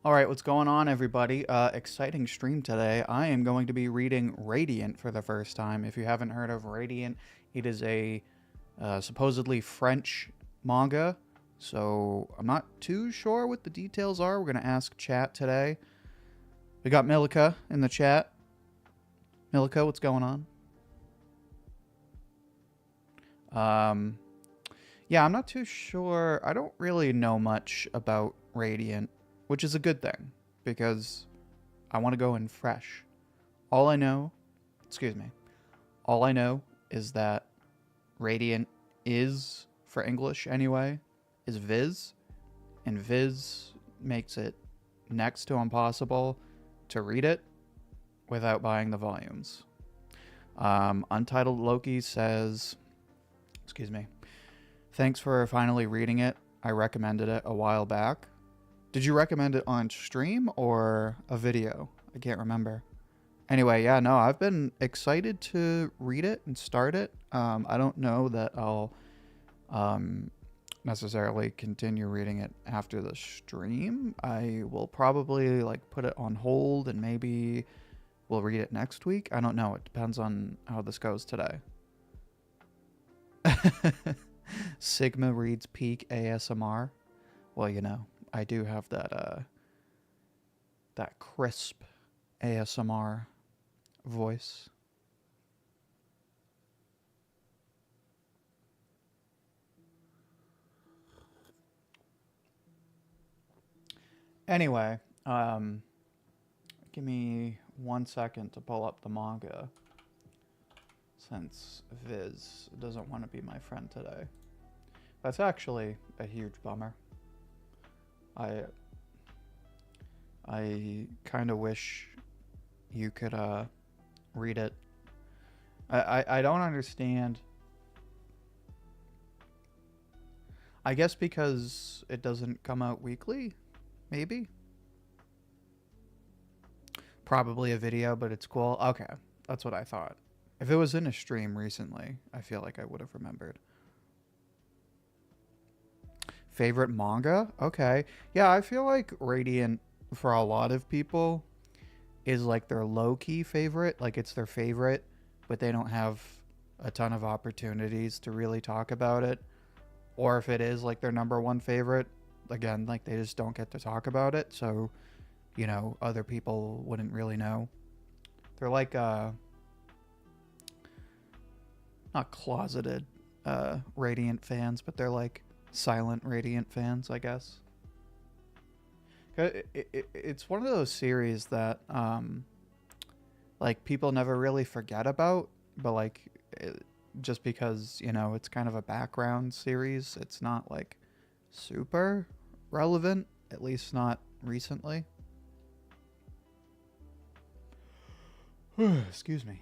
All right, what's going on, everybody? Exciting stream today. I am going to be reading Radiant for the first time. If you haven't heard of Radiant, it is a supposedly French manga. So I'm not too sure what the details are. We're going to ask chat today. We got Milika in the chat. Milika, what's going on? Yeah, I'm not too sure. I don't really know much about Radiant, which is a good thing because I want to go in fresh. All I know, excuse me, all I know is that Radiant is, for English anyway, is Viz, and Viz makes it next to impossible to read it without buying the volumes. Untitled Loki says, excuse me, thanks for finally reading it. I recommended it a while back. Did you recommend it on stream or a video? I can't remember. Anyway, yeah, no, I've been excited to read it and start it. I don't know that I'll necessarily continue reading it after the stream. I will probably like put it on hold and maybe we'll read it next week. I don't know. It depends on how this goes today. Sigma reads peak ASMR. Well, you know, I do have that that crisp ASMR voice. Anyway, give me 1 second to pull up the manga since Viz doesn't want to be my friend today. That's actually a huge bummer. I kind of wish you could read it. I don't understand. I guess because it doesn't come out weekly, maybe. Probably a video, but it's cool. Okay, that's what I thought. If it was in a stream recently, I feel like I would have remembered. Favorite manga? Okay. Yeah, I feel like Radiant, for a lot of people, is like their low-key favorite. Like, it's their favorite, but they don't have a ton of opportunities to really talk about it. Or if it is like their number one favorite, again, like they just don't get to talk about it. So, you know, other people wouldn't really know. They're like, not closeted Radiant fans, but they're like silent Radiant fans, I guess. It's one of those series that like people never really forget about, but like just because, you know, it's kind of a background series, it's not like super relevant, at least not recently. Excuse me.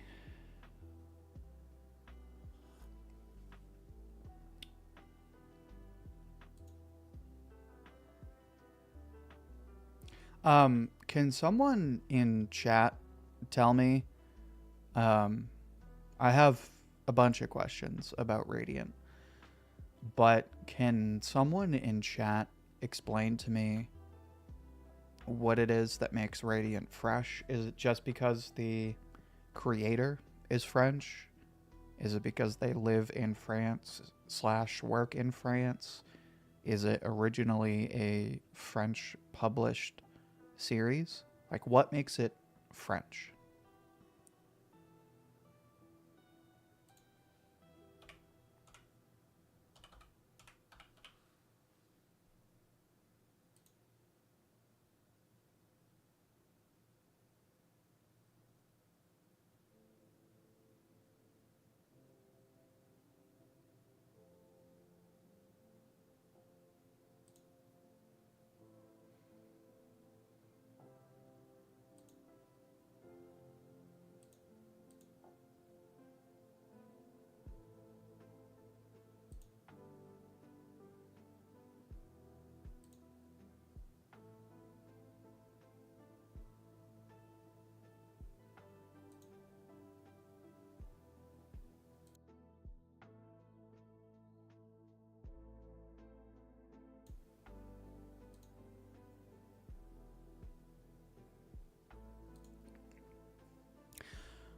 Can someone in chat tell me? I have a bunch of questions about Radiant, but can someone in chat explain to me what it is that makes Radiant fresh? Is it just because the creator is French? Is it because they live in France / work in France? Is it originally a French published series? Like, what makes it French?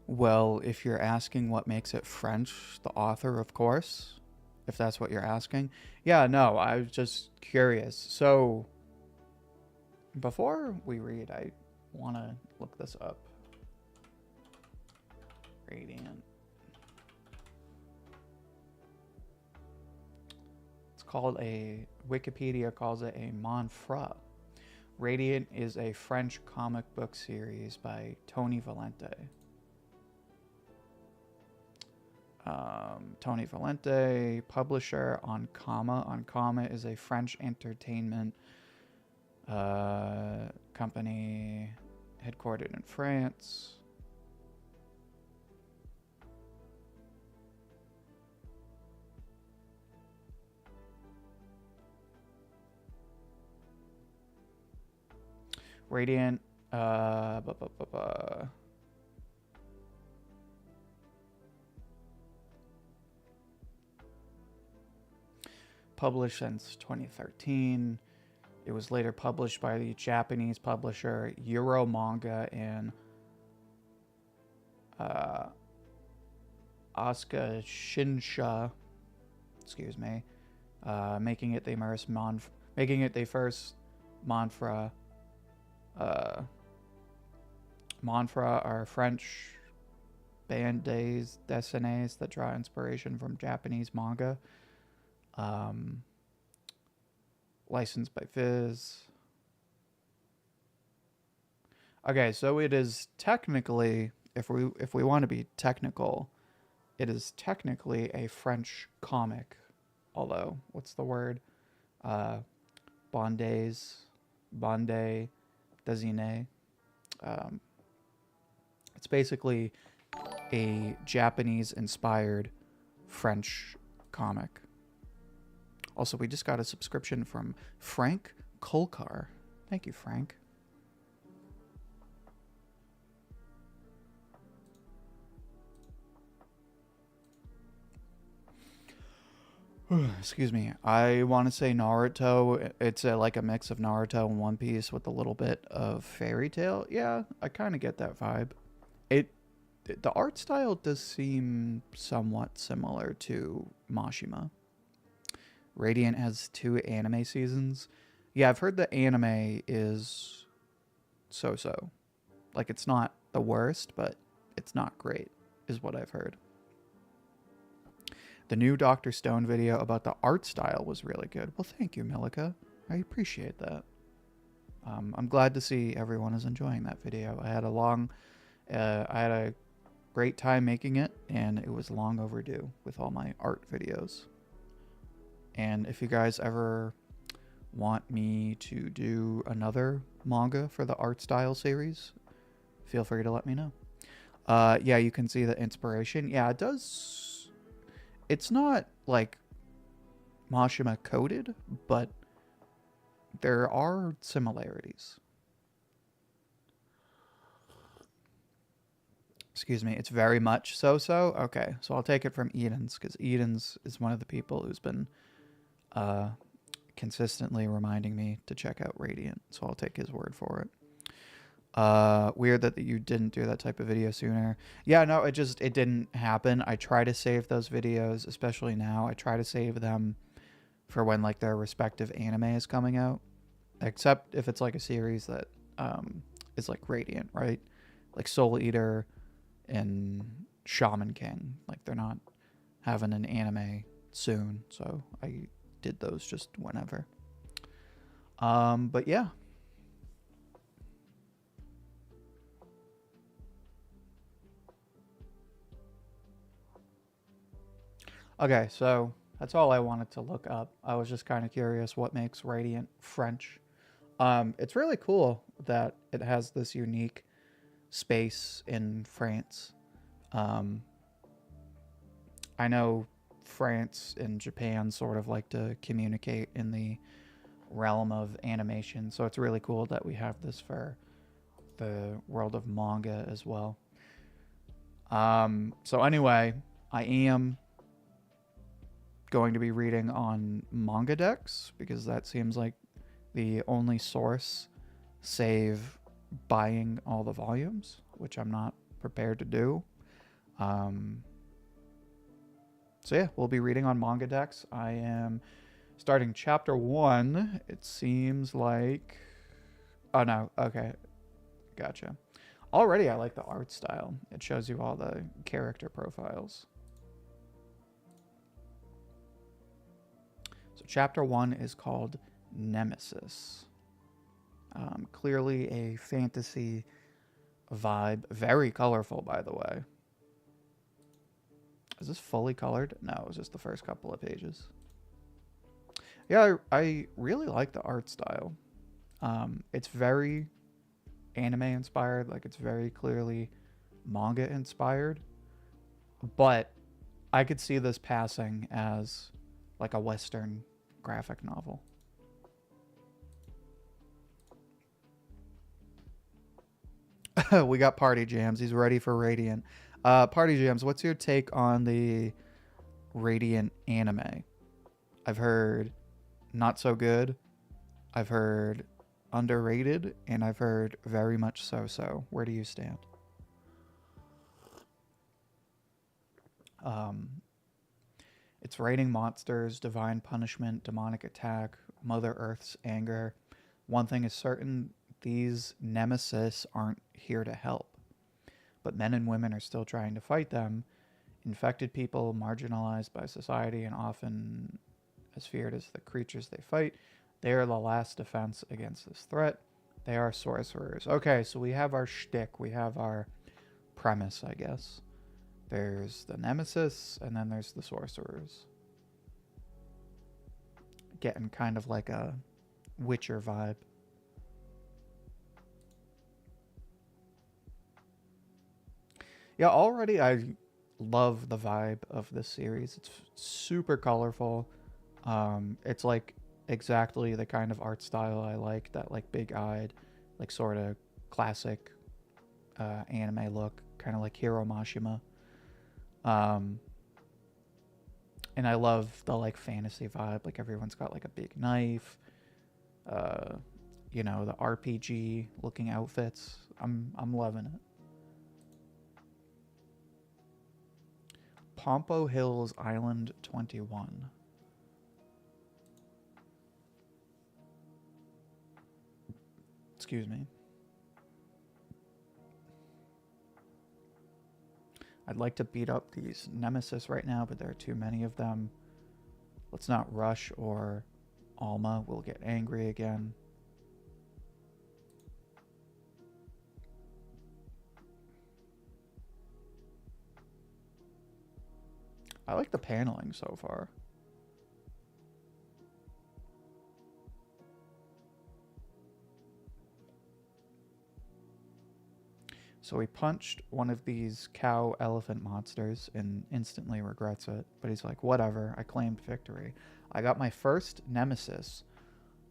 Well, if you're asking what makes it French, the author, of course, if that's what you're asking. Yeah, no, I was just curious. So, before we read, I want to look this up. Radiant. It's called Wikipedia calls it a manfra. Radiant is a French comic book series by Tony Valente. Tony Valente, publisher on Comma. On Comma is a French entertainment company headquartered in France. Radiant, published since 2013. It was later published by the Japanese publisher Euro Manga and Asuka Shinsha, excuse me, making it the first manfra. Manfra are French bandes dessinées that draw inspiration from Japanese manga. Licensed by Viz. Okay, so it is technically, if we want to be technical, it is technically a French comic. Although, what's the word? Bande dessiné. It's basically a Japanese-inspired French comic. Also, we just got a subscription from Frank Kolkar. Thank you, Frank. Excuse me. I want to say Naruto. It's like a mix of Naruto and One Piece with a little bit of Fairy Tail. Yeah, I kind of get that vibe. The art style does seem somewhat similar to Mashima. Radiant has 2 anime seasons. Yeah, I've heard the anime is so-so. Like, it's not the worst, but it's not great, is what I've heard. The new Dr. Stone video about the art style was really good. Well, thank you, Milika. I appreciate that. I'm glad to see everyone is enjoying that video. I had a great time making it, and it was long overdue with all my art videos. And if you guys ever want me to do another manga for the art style series, feel free to let me know. Yeah, you can see the inspiration. Yeah, it does. It's not like Mashima coded, but there are similarities. Excuse me, it's very much so-so. Okay, so I'll take it from Edens, because Edens is one of the people who's been consistently reminding me to check out Radiant, so I'll take his word for it. Weird that you didn't do that type of video sooner. Yeah, no, it didn't happen. I try to save those videos, especially now. I try to save them for when like their respective anime is coming out, except if it's like a series that is like Radiant, right? Like Soul Eater and Shaman King. Like, they're not having an anime soon, so I did those just whenever. But yeah. Okay, so that's all I wanted to look up. I was just kind of curious what makes Radiant French. It's really cool that it has this unique space in France. I know France and Japan sort of like to communicate in the realm of animation, so it's really cool that we have this for the world of manga as well. So anyway, I am going to be reading on Manga Dex because that seems like the only source, save buying all the volumes, which I'm not prepared to do. So yeah, we'll be reading on manga decks. I am starting chapter 1. It seems like... Oh no, okay. Gotcha. Already I like the art style. It shows you all the character profiles. So chapter 1 is called Nemesis. Clearly a fantasy vibe. Very colorful, by the way. Is this fully colored? No, it was just the first couple of pages. Yeah, I really like the art style. It's very anime inspired. Like, it's very clearly manga inspired. But I could see this passing as like a Western graphic novel. We got Party Jams. He's ready for Radiant. Party Jams, what's your take on the Radiant anime? I've heard not so good. I've heard underrated, and I've heard very much so. Where do you stand? It's raining monsters, divine punishment, demonic attack, Mother Earth's anger. One thing is certain, these nemesis aren't here to help. But men and women are still trying to fight them. Infected people, marginalized by society, and often as feared as the creatures they fight, they are the last defense against this threat. They are sorcerers. Okay, so we have our shtick. We have our premise, I guess. There's the nemesis, and then there's the sorcerers. Getting kind of like a Witcher vibe. Yeah, already I love the vibe of this series. It's super colorful. It's like exactly the kind of art style I like, that like big-eyed, like sort of classic anime look, kind of like Hiro Mashima. And I love the like fantasy vibe, like everyone's got like a big knife, you know, the RPG looking outfits. I'm loving it. Pompo Hills Island 21. Excuse me. I'd like to beat up these nemesis right now, but there are too many of them. Let's not rush, or Alma will get angry again. I like the paneling so far. So he punched one of these cow elephant monsters and instantly regrets it. But he's like, whatever, I claimed victory. I got my first nemesis.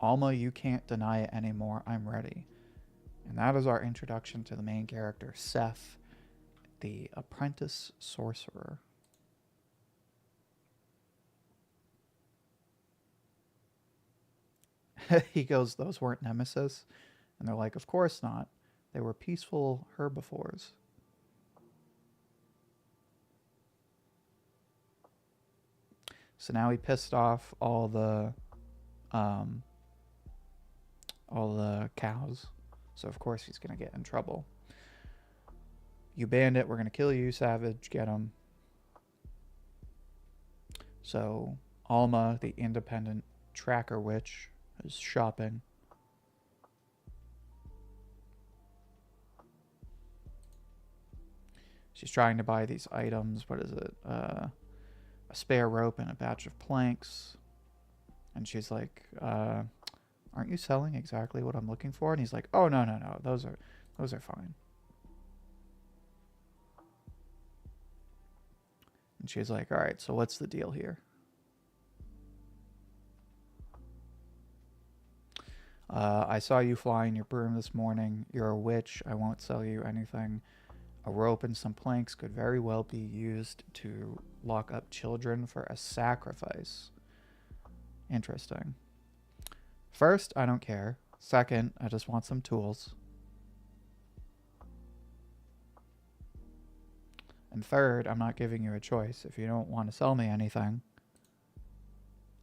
Alma, you can't deny it anymore. I'm ready. And that is our introduction to the main character, Seth, the apprentice sorcerer. He goes, those weren't nemesis? And they're like, of course not. They were peaceful herbivores. So now he pissed off all the cows. So of course he's gonna get in trouble. You bandit, we're gonna kill you, savage, get him. So Alma, the independent tracker witch, is shopping. She's trying to buy these items. What is it? A spare rope and a batch of planks. And she's like, aren't you selling exactly what I'm looking for? And he's like, oh, no. Those are fine. And she's like, all right, so what's the deal here? I saw you flying your broom this morning. You're a witch. I won't sell you anything. A rope and some planks could very well be used to lock up children for a sacrifice. Interesting. First, I don't care. Second, I just want some tools. And third, I'm not giving you a choice. If you don't want to sell me anything,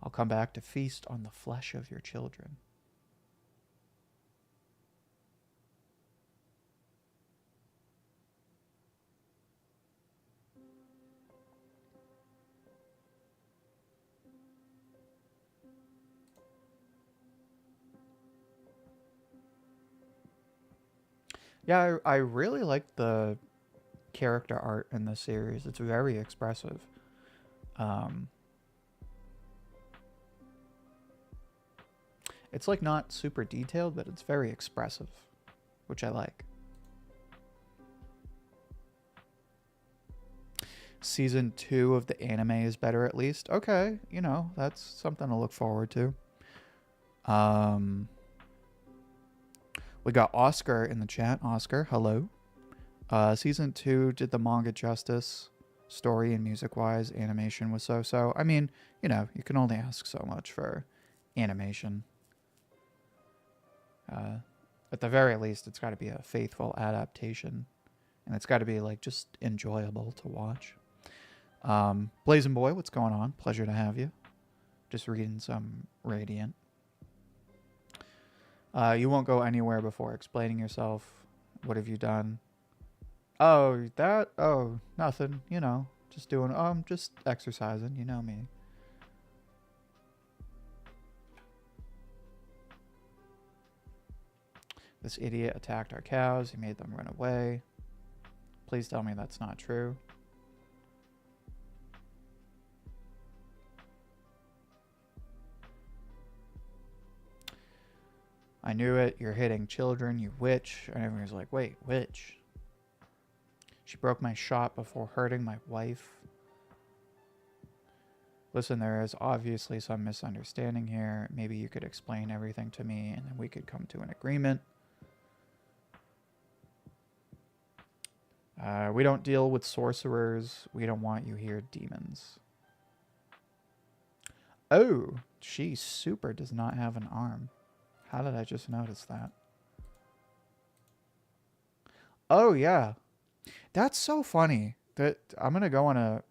I'll come back to feast on the flesh of your children. Yeah, I really like the character art in the series. It's very expressive. Um, it's like not super detailed, but it's very expressive, which I like. Season 2 of the anime is better at least. Okay, you know, that's something to look forward to. We got Oscar in the chat. Oscar, hello. Season 2 did the manga justice. Story and music-wise, animation was so-so. I mean, you know, you can only ask so much for animation. At the very least, it's got to be a faithful adaptation. And it's got to be, like, just enjoyable to watch. Blazing Boy, what's going on? Pleasure to have you. Just reading some Radiant. You won't go anywhere before explaining yourself. What have you done? Oh, that? Oh, nothing. You know, just doing, just exercising. You know me. This idiot attacked our cows. He made them run away. Please tell me that's not true. I knew it. You're hitting children, you witch. And everyone's like, wait, witch? She broke my shop before hurting my wife. Listen, there is obviously some misunderstanding here. Maybe you could explain everything to me and then we could come to an agreement. We don't deal with sorcerers. We don't want you here, demons. Oh, she super does not have an arm. How did I just notice that? Oh, yeah. That's so funny. That I'm going to go on a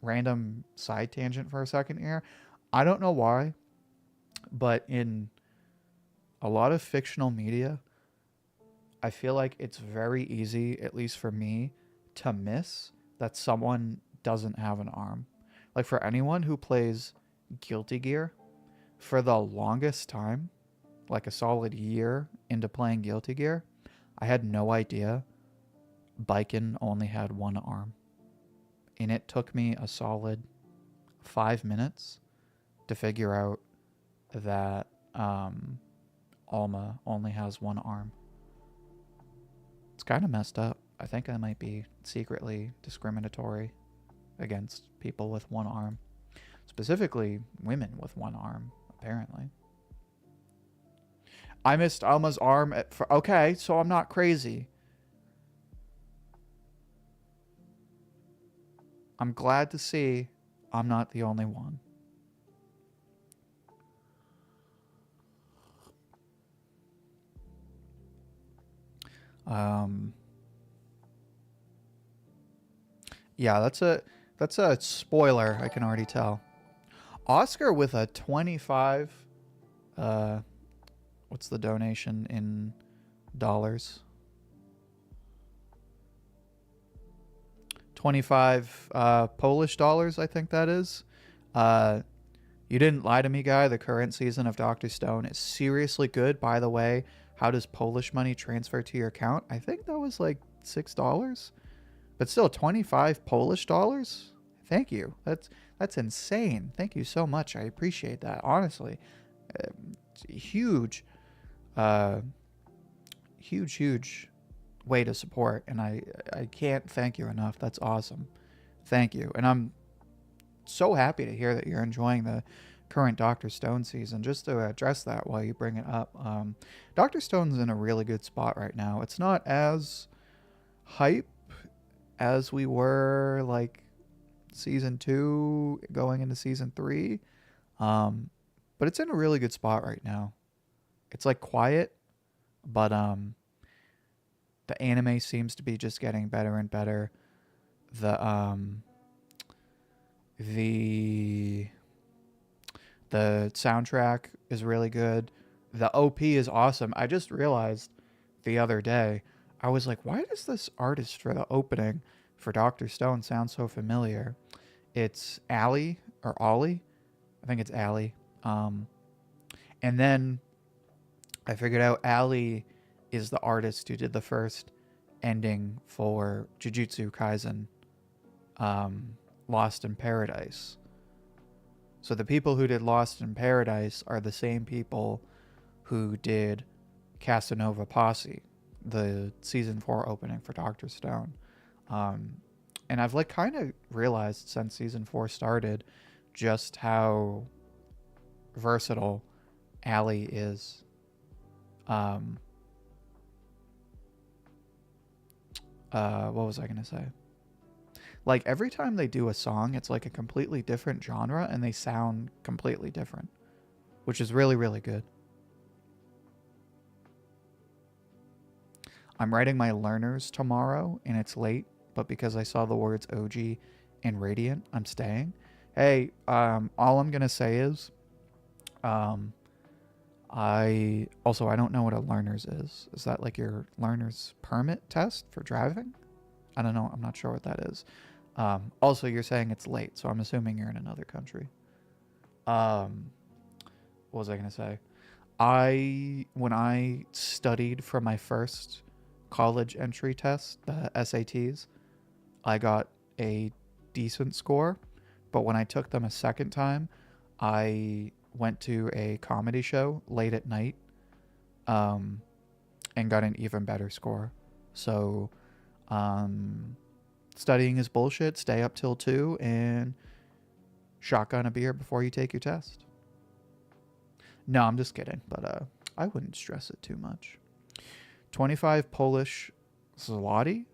random side tangent for a second here. I don't know why, but in a lot of fictional media, I feel like it's very easy, at least for me, to miss that someone doesn't have an arm. Like for anyone who plays Guilty Gear, for the longest time, like a solid year into playing Guilty Gear, I had no idea Baiken only had one arm. And it took me a solid 5 minutes to figure out that Alma only has one arm. It's kind of messed up. I think I might be secretly discriminatory against people with one arm. Specifically, women with one arm, apparently. I missed Alma's arm. Okay, so I'm not crazy. I'm glad to see I'm not the only one. Yeah, that's a spoiler, I can already tell. Oscar with a 25 what's the donation in dollars? 25 Polish dollars, I think that is. You didn't lie to me, guy. The current season of Dr. Stone is seriously good. By the way, how does Polish money transfer to your account? I think that was like $6. But still, 25 Polish dollars? Thank you. That's insane. Thank you so much. I appreciate that. Honestly, huge way to support, and I can't thank you enough. That's awesome. Thank you. And I'm so happy to hear that you're enjoying the current Dr. Stone season. Just to address that while you bring it up, Dr. Stone's in a really good spot right now. It's not as hype as we were like season 2 going into season 3, but it's in a really good spot right now. It's like quiet, but the anime seems to be just getting better and better. The the the soundtrack is really good. The OP is awesome. I just realized the other day, I was like, why does this artist for the opening for Dr. Stone sound so familiar? It's Allie or Ollie. I think it's Allie. And then I figured out Allie is the artist who did the first ending for Jujutsu Kaisen, Lost in Paradise. So the people who did Lost in Paradise are the same people who did Casanova Posse, the season 4 opening for Dr. Stone. And I've like kind of realized since season 4 started just how versatile Allie is. What was I gonna say? Like every time they do a song, it's like a completely different genre and they sound completely different, which is really, really good. I'm writing my learners tomorrow and it's late, but because I saw the words Ouji and Radiant, I'm staying. Hey, all I'm gonna say is, I don't know what a learner's is. Is that like your learner's permit test for driving? I don't know. I'm not sure what that is. Also, you're saying it's late, so I'm assuming you're in another country. What was I gonna say? When I studied for my first college entry test, the SATs, I got a decent score, but when I took them a second time, I went to a comedy show late at night, and got an even better score. So, studying is bullshit. Stay up till 2 and shotgun a beer before you take your test. No, I'm just kidding, but I wouldn't stress it too much. 25 Polish zloty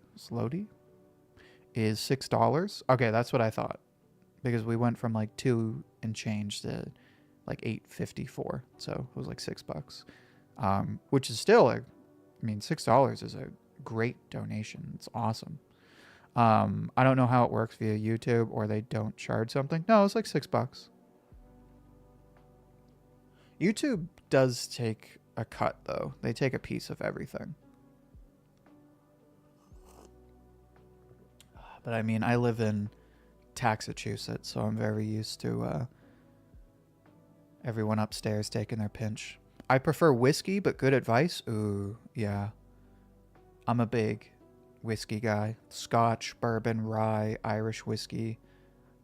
is $6. Okay, that's what I thought, because we went from like 2 and change to like 8.54, so it was like $6. Which is still $6 is a great donation. It's awesome. I don't know how it works via YouTube, or they don't charge something. No, it's like $6. YouTube does take a cut though. They take a piece of everything. But I mean, I live in Massachusetts, so I'm very used to everyone upstairs taking their pinch. I prefer whiskey, but good advice. Ooh, yeah. I'm a big whiskey guy. Scotch, bourbon, rye, Irish whiskey,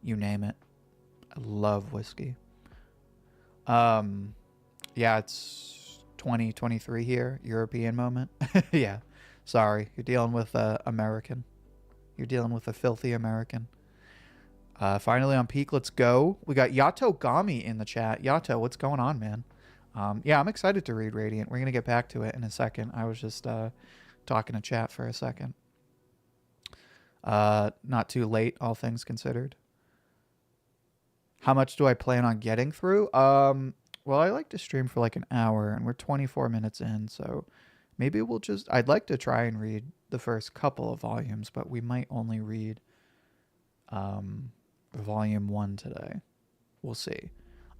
you name it. I love whiskey. Yeah, it's 2023 here, European moment. Yeah, sorry, you're dealing with American. You're dealing with a filthy American. Finally on peak, let's go. We got Yato Gami in the chat. Yato, what's going on, man? Yeah, I'm excited to read Radiant. We're going to get back to it in a second. I was just talking to chat for a second. Not too late, all things considered. How much do I plan on getting through? Well, I like to stream for like an hour, and we're 24 minutes in, so maybe we'll just... I'd like to try and read the first couple of volumes, but we might only read volume 1 today. We'll see.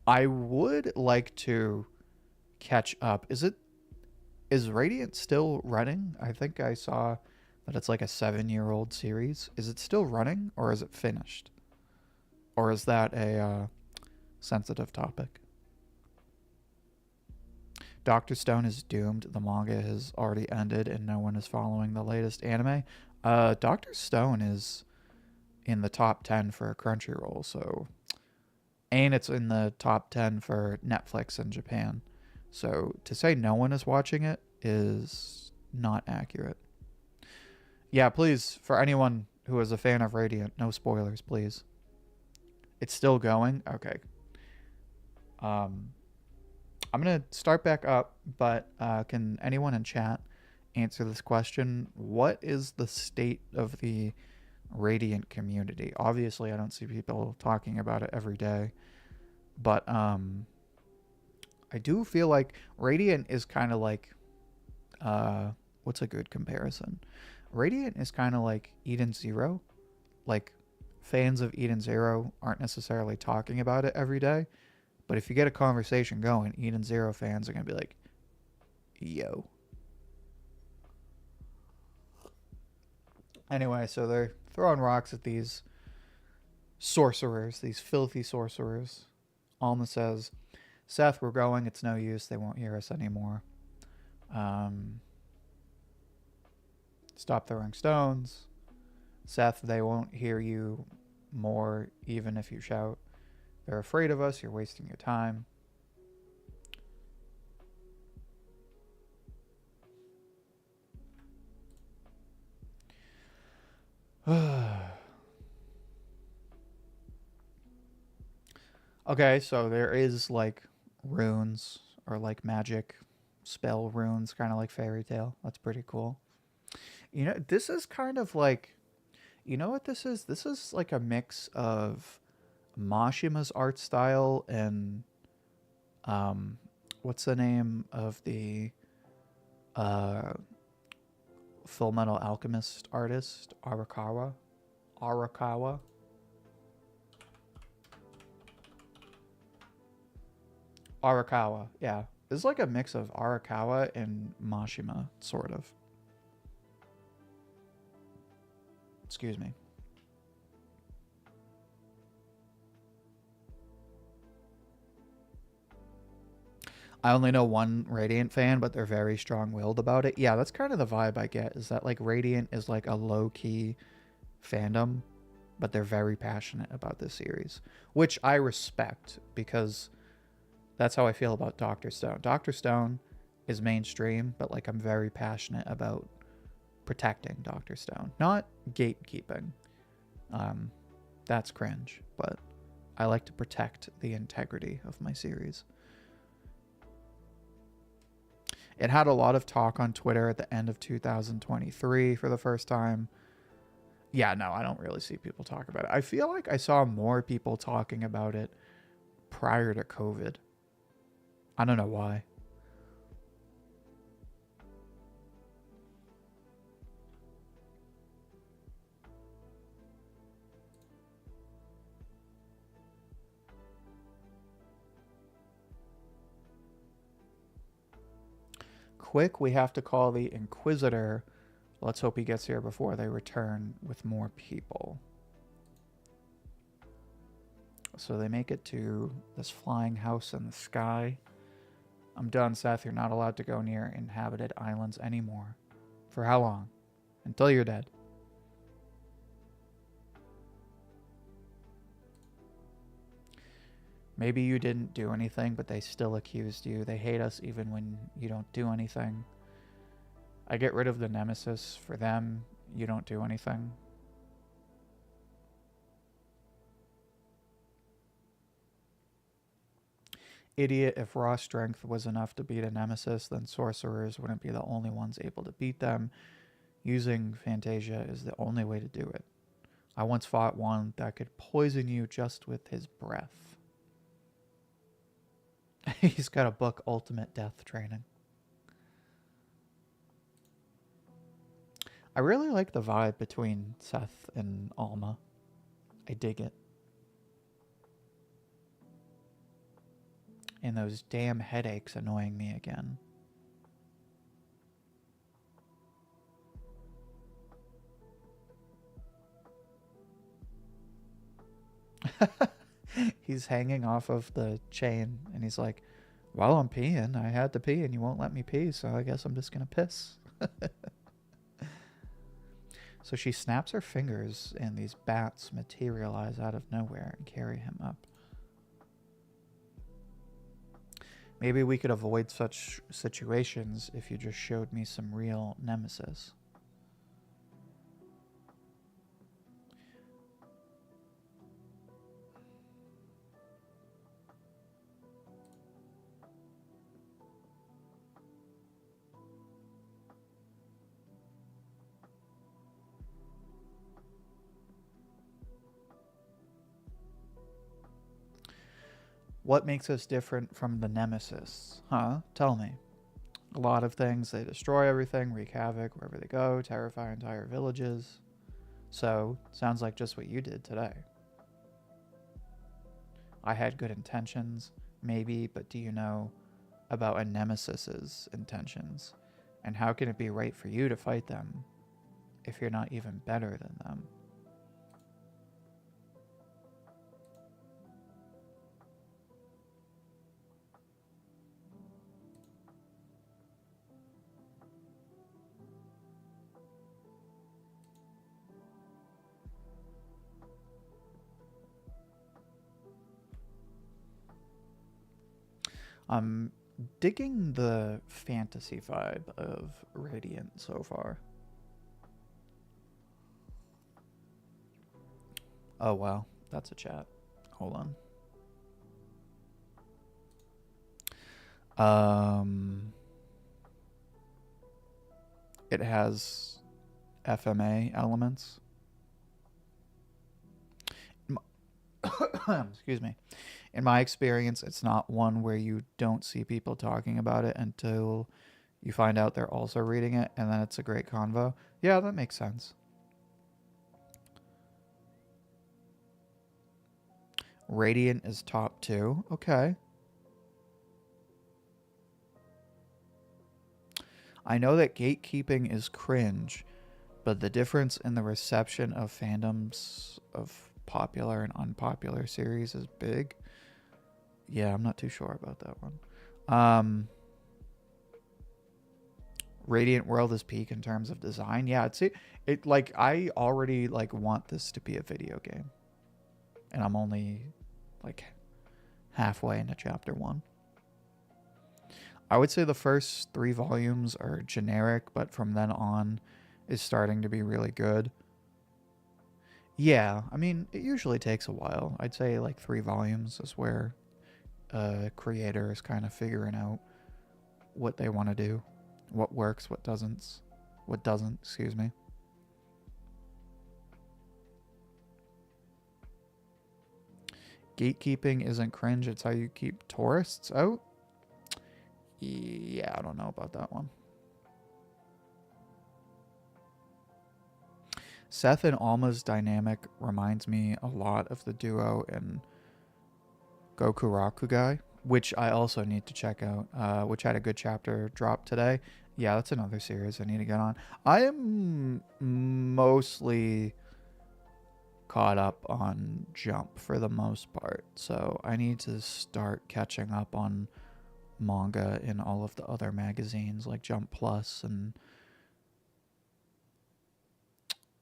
I would like to catch up. Is Radiant still running? I think I saw that it's like a 7-year-old series. Is it still running, or is it finished? Or is that a sensitive topic? Dr. Stone is doomed. The manga has already ended and no one is following the latest anime. Dr. Stone is in the top 10 for Crunchyroll, so... And it's in the top 10 for Netflix in Japan. So to say no one is watching it is not accurate. Yeah, please, for anyone who is a fan of Radiant, no spoilers, please. It's still going? Okay. I'm going to start back up, but can anyone in chat answer this question? What is the state of the Radiant community? Obviously, I don't see people talking about it every day, but I do feel like Radiant is kind of like... what's a good comparison? Radiant is kind of like Eden Zero. like, fans of Eden Zero aren't necessarily talking about it every day. But if you get a conversation going, Eden Zero fans are going to be like, yo. Anyway, so they're throwing rocks at these sorcerers, these filthy sorcerers. Alma says, Seth, we're going. It's no use. They won't hear us anymore. Stop throwing stones. Seth, they won't hear you more even if you shout. They're afraid of us. You're wasting your time. Okay, so there is like runes or like magic spell runes, kind of like fairy tale. That's pretty cool. You know, this is kind of like, you know what this is? This is like a mix of Mashima's art style and what's the name of the uh Full Metal Alchemist artist? Arakawa. Arakawa, yeah. This is like a mix of Arakawa and Mashima, sort of. Excuse me. I only know one Radiant fan, but they're very strong-willed about it. Yeah, that's kind of the vibe I get, is that like Radiant is like a low-key fandom, but they're very passionate about this series, which I respect because that's how I feel about Dr. Stone. Dr. Stone is mainstream, but like I'm very passionate about protecting Dr. Stone, not gatekeeping. That's cringe, but I like to protect the integrity of my series. It had a lot of talk on Twitter at the end of 2023 for the first time. Yeah, no, I don't really see people talk about it. I feel like I saw more people talking about it prior to COVID. I don't know why. Quick, we have to call the Inquisitor. Let's hope he gets here before they return with more people. So they make it to this flying house in the sky. I'm done, Seth. You're not allowed to go near inhabited islands anymore. For how long? Until you're dead. Maybe you didn't do anything, but they still accused you. They hate us even when you don't do anything. I get rid of the nemesis for them. You don't do anything. Idiot, if raw strength was enough to beat a nemesis, then sorcerers wouldn't be the only ones able to beat them. Using Fantasia is the only way to do it. I once fought one that could poison you just with his breath. He's got a book, Ultimate Death Training. I really like the vibe between Seth and Alma. I dig it. And those damn headaches annoying me again. He's hanging off of the chain and he's like, well, I'm peeing. I had to pee and you won't let me pee, so I guess I'm just gonna piss. So she snaps her fingers and these bats materialize out of nowhere and carry him up. Maybe we could avoid such situations if you just showed me some real nemesis. What makes us different from the nemesis? Huh? Tell me. A lot of things. They destroy everything, wreak havoc wherever they go, terrify entire villages. So, sounds like just what you did today. I had good intentions, maybe, but do you know about a nemesis's intentions? And how can it be right for you to fight them if you're not even better than them? I'm digging the fantasy vibe of Radiant so far. Oh, wow. That's a chat. Hold on. It has FMA elements. Excuse me. In my experience, it's not one where you don't see people talking about it until you find out they're also reading it, and then it's a great convo. Yeah, that makes sense. Radiant is top 2. Okay. I know that gatekeeping is cringe, but the difference in the reception of fandoms of popular and unpopular series is big. Yeah, I'm not too sure about that one. Radiant World is peak in terms of design. Yeah, it like I already like want this to be a video game. And I'm only like halfway into chapter 1. I would say the first 3 volumes are generic, but from then on is starting to be really good. Yeah, I mean, it usually takes a while. I'd say like 3 volumes is where a creator is kind of figuring out what they want to do, what works, what doesn't, excuse me. Gatekeeping isn't cringe, it's how you keep tourists out. Yeah, I don't know about that one. Seth and Alma's dynamic reminds me a lot of the duo in Goku Rakugai, which I also need to check out, which had a good chapter drop today. Yeah, that's another series I need to get on. I am mostly caught up on Jump for the most part, so I need to start catching up on manga in all of the other magazines like Jump Plus. And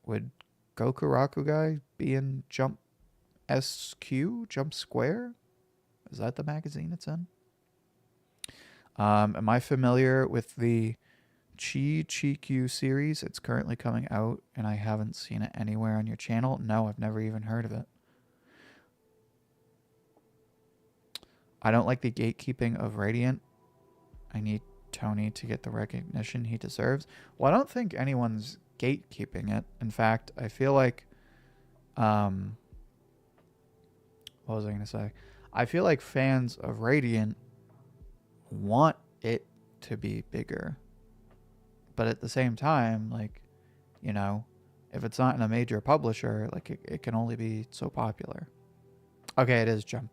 would Goku Rakugai be in Jump SQ, Jump Square? Is that the magazine it's in? Am I familiar with the Chi series? It's currently coming out, and I haven't seen it anywhere on your channel. No, I've never even heard of it. I don't like the gatekeeping of Radiant. I need Tony to get the recognition he deserves. Well, I don't think anyone's gatekeeping it. In fact, I feel like, what was I going to say? I feel like fans of Radiant want it to be bigger. But at the same time, like, you know, if it's not in a major publisher, like it can only be so popular. Okay, it is Jump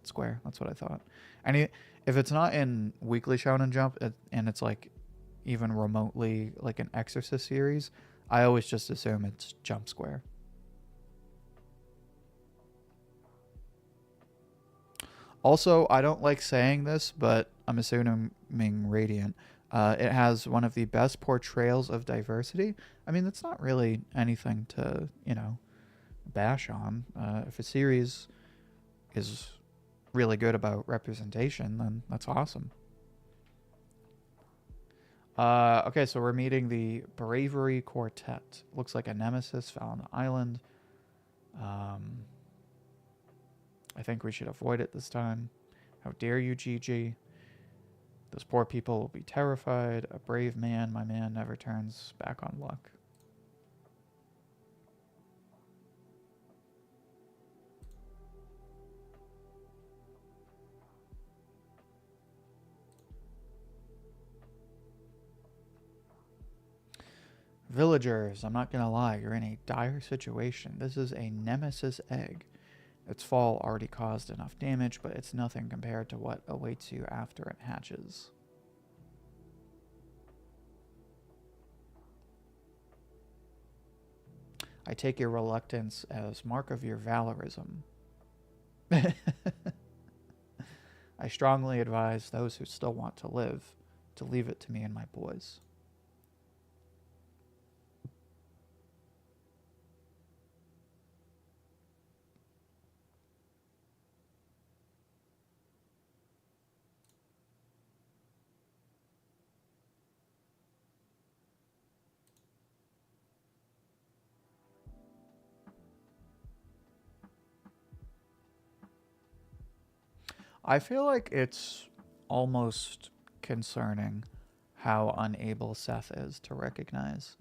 Square. That's what I thought. And if it's not in Weekly Shonen Jump and it's like even remotely like an Exorcist series, I always just assume it's Jump Square. Also, I don't like saying this, but I'm assuming Radiant. It has one of the best portrayals of diversity. I mean, that's not really anything to, bash on. If a series is really good about representation, then that's awesome. Okay, so we're meeting the Bravery Quartet. Looks like a nemesis fell on the island. I think we should avoid it this time. How dare you, Gigi? Those poor people will be terrified. A brave man, my man, never turns back on luck. Villagers, I'm not gonna lie, you're in a dire situation. This is a nemesis egg. Its fall already caused enough damage, but it's nothing compared to what awaits you after it hatches. I take your reluctance as mark of your valorism. I strongly advise those who still want to live to leave it to me and my boys. I feel like it's almost concerning how unable Seth is to recognize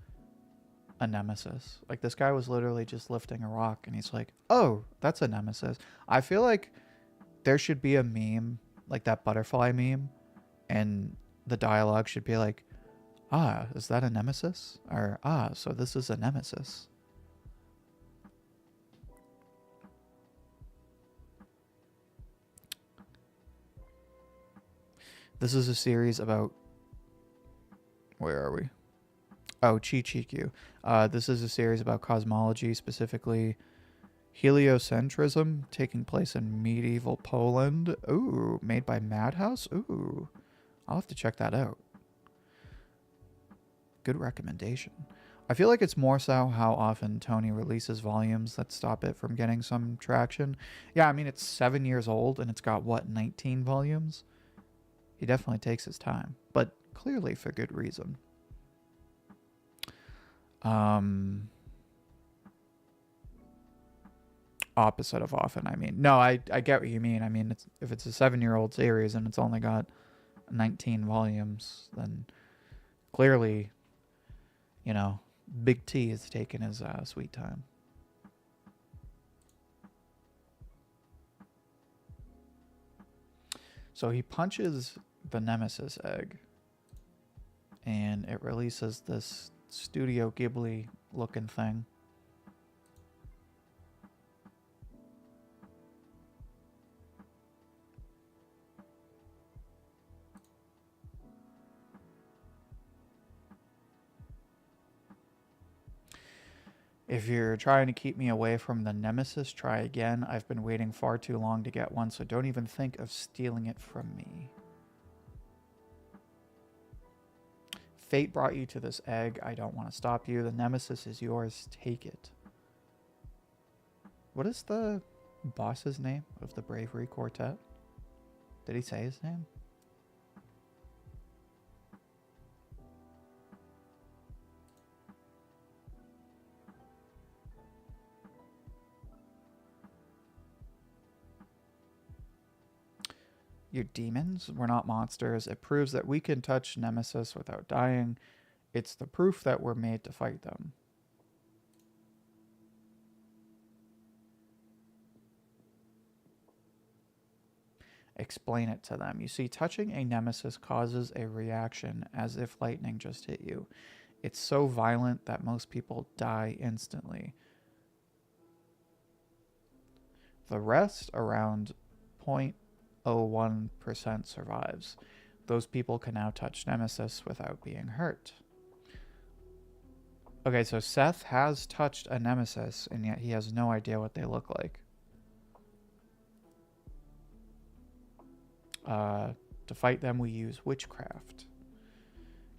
a nemesis. Like, this guy was literally just lifting a rock and he's like, oh, that's a nemesis. I feel like there should be a meme, like that butterfly meme, and the dialogue should be like, ah, is that a nemesis? Or, ah, so this is a nemesis. This is a series about... Where are we? Oh, Chi-Chi-Q. This is a series about cosmology, specifically heliocentrism, taking place in medieval Poland. Ooh, made by Madhouse? Ooh, I'll have to check that out. Good recommendation. I feel like it's more so how often Tony releases volumes that stop it from getting some traction. Yeah, I mean, it's 7 years old and it's got, what, 19 volumes? He definitely takes his time, but clearly for good reason. Opposite of often, I mean. No, I get what you mean. I mean, if it's a 7-year-old series and it's only got 19 volumes, then clearly, you know, Big T is taking his sweet time. So he punches the Nemesis egg, and it releases this Studio Ghibli looking thing. If you're trying to keep me away from the Nemesis, try again. I've been waiting far too long to get one, so don't even think of stealing it from me. Fate brought you to this egg. I don't want to stop you. The Nemesis is yours. Take it. What is the boss's name of the Bravery Quartet? Did he say his name? You're demons. We're not monsters. It proves that we can touch Nemesis without dying. It's the proof that we're made to fight them. Explain it to them. You see, touching a Nemesis causes a reaction as if lightning just hit you. It's so violent that most people die instantly. The rest, around 0.01%, survives. Those people can now touch Nemesis without being hurt. Okay, so Seth has touched a Nemesis, and yet he has no idea what they look like. To fight them, we use witchcraft.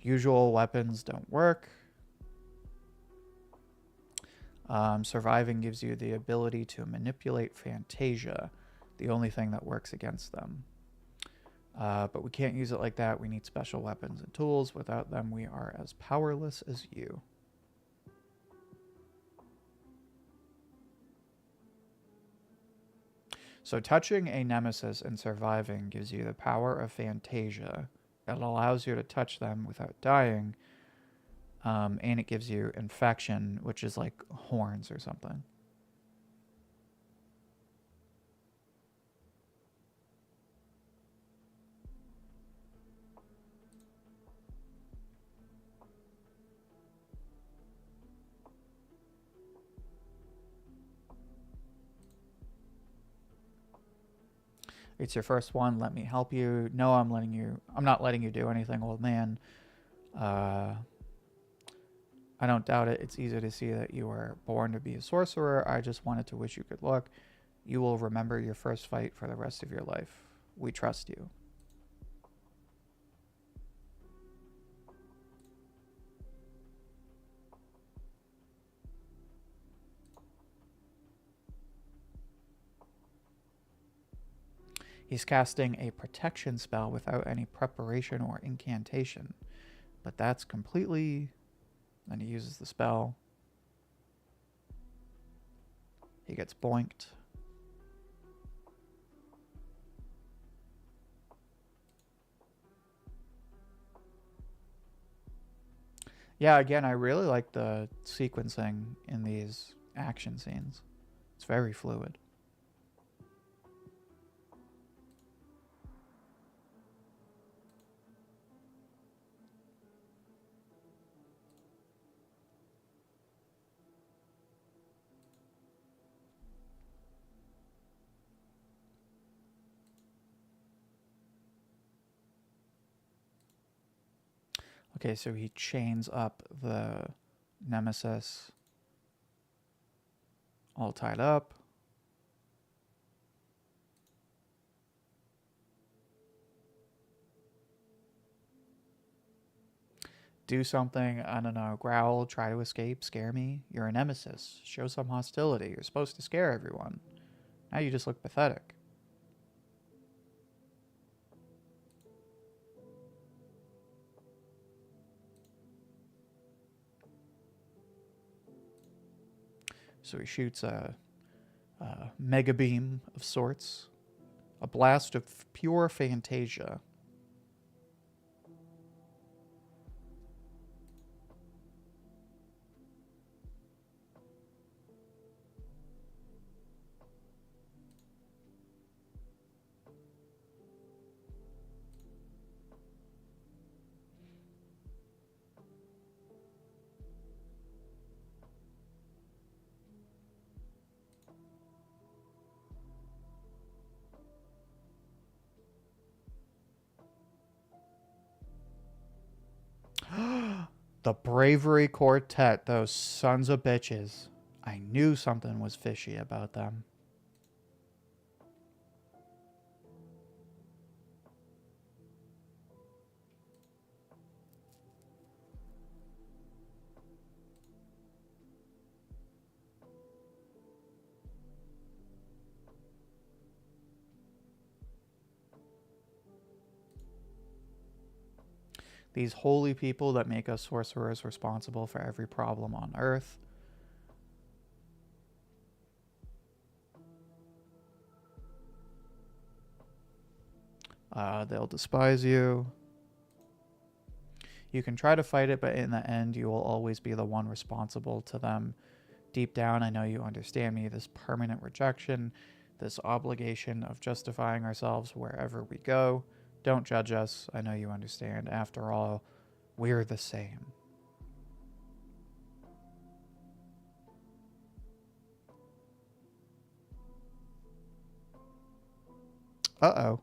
Usual weapons don't work. Surviving gives you the ability to manipulate Fantasia, the only thing that works against them. But we can't use it like that. We need special weapons and tools. Without them, we are as powerless as you. So touching a Nemesis and surviving gives you the power of Fantasia. It allows you to touch them without dying. And it gives you infection, which is like horns or something. It's your first one. Let me help you. No, I'm not letting you do anything, old man. I don't doubt it. It's easy to see that you were born to be a sorcerer. I just wanted to wish you good luck. You will remember your first fight for the rest of your life. We trust you. He's casting a protection spell without any preparation or incantation. But that's completely... Then he uses the spell. He gets boinked. Yeah, again, I really like the sequencing in these action scenes. It's very fluid. Okay, so he chains up the nemesis all tied up. Do something, I don't know, growl, try to escape, scare me. You're a nemesis. Show some hostility. You're supposed to scare everyone. Now you just look pathetic. So he shoots a mega beam of sorts. A blast of pure fantasia. The Bravery Quartet, those sons of bitches. I knew something was fishy about them. These holy people that make us sorcerers responsible for every problem on Earth. They'll despise you. You can try to fight it, but in the end, you will always be the one responsible to them. Deep down, I know you understand me. This permanent rejection, this obligation of justifying ourselves wherever we go. Don't judge us. I know you understand. After all, we're the same. Uh-oh.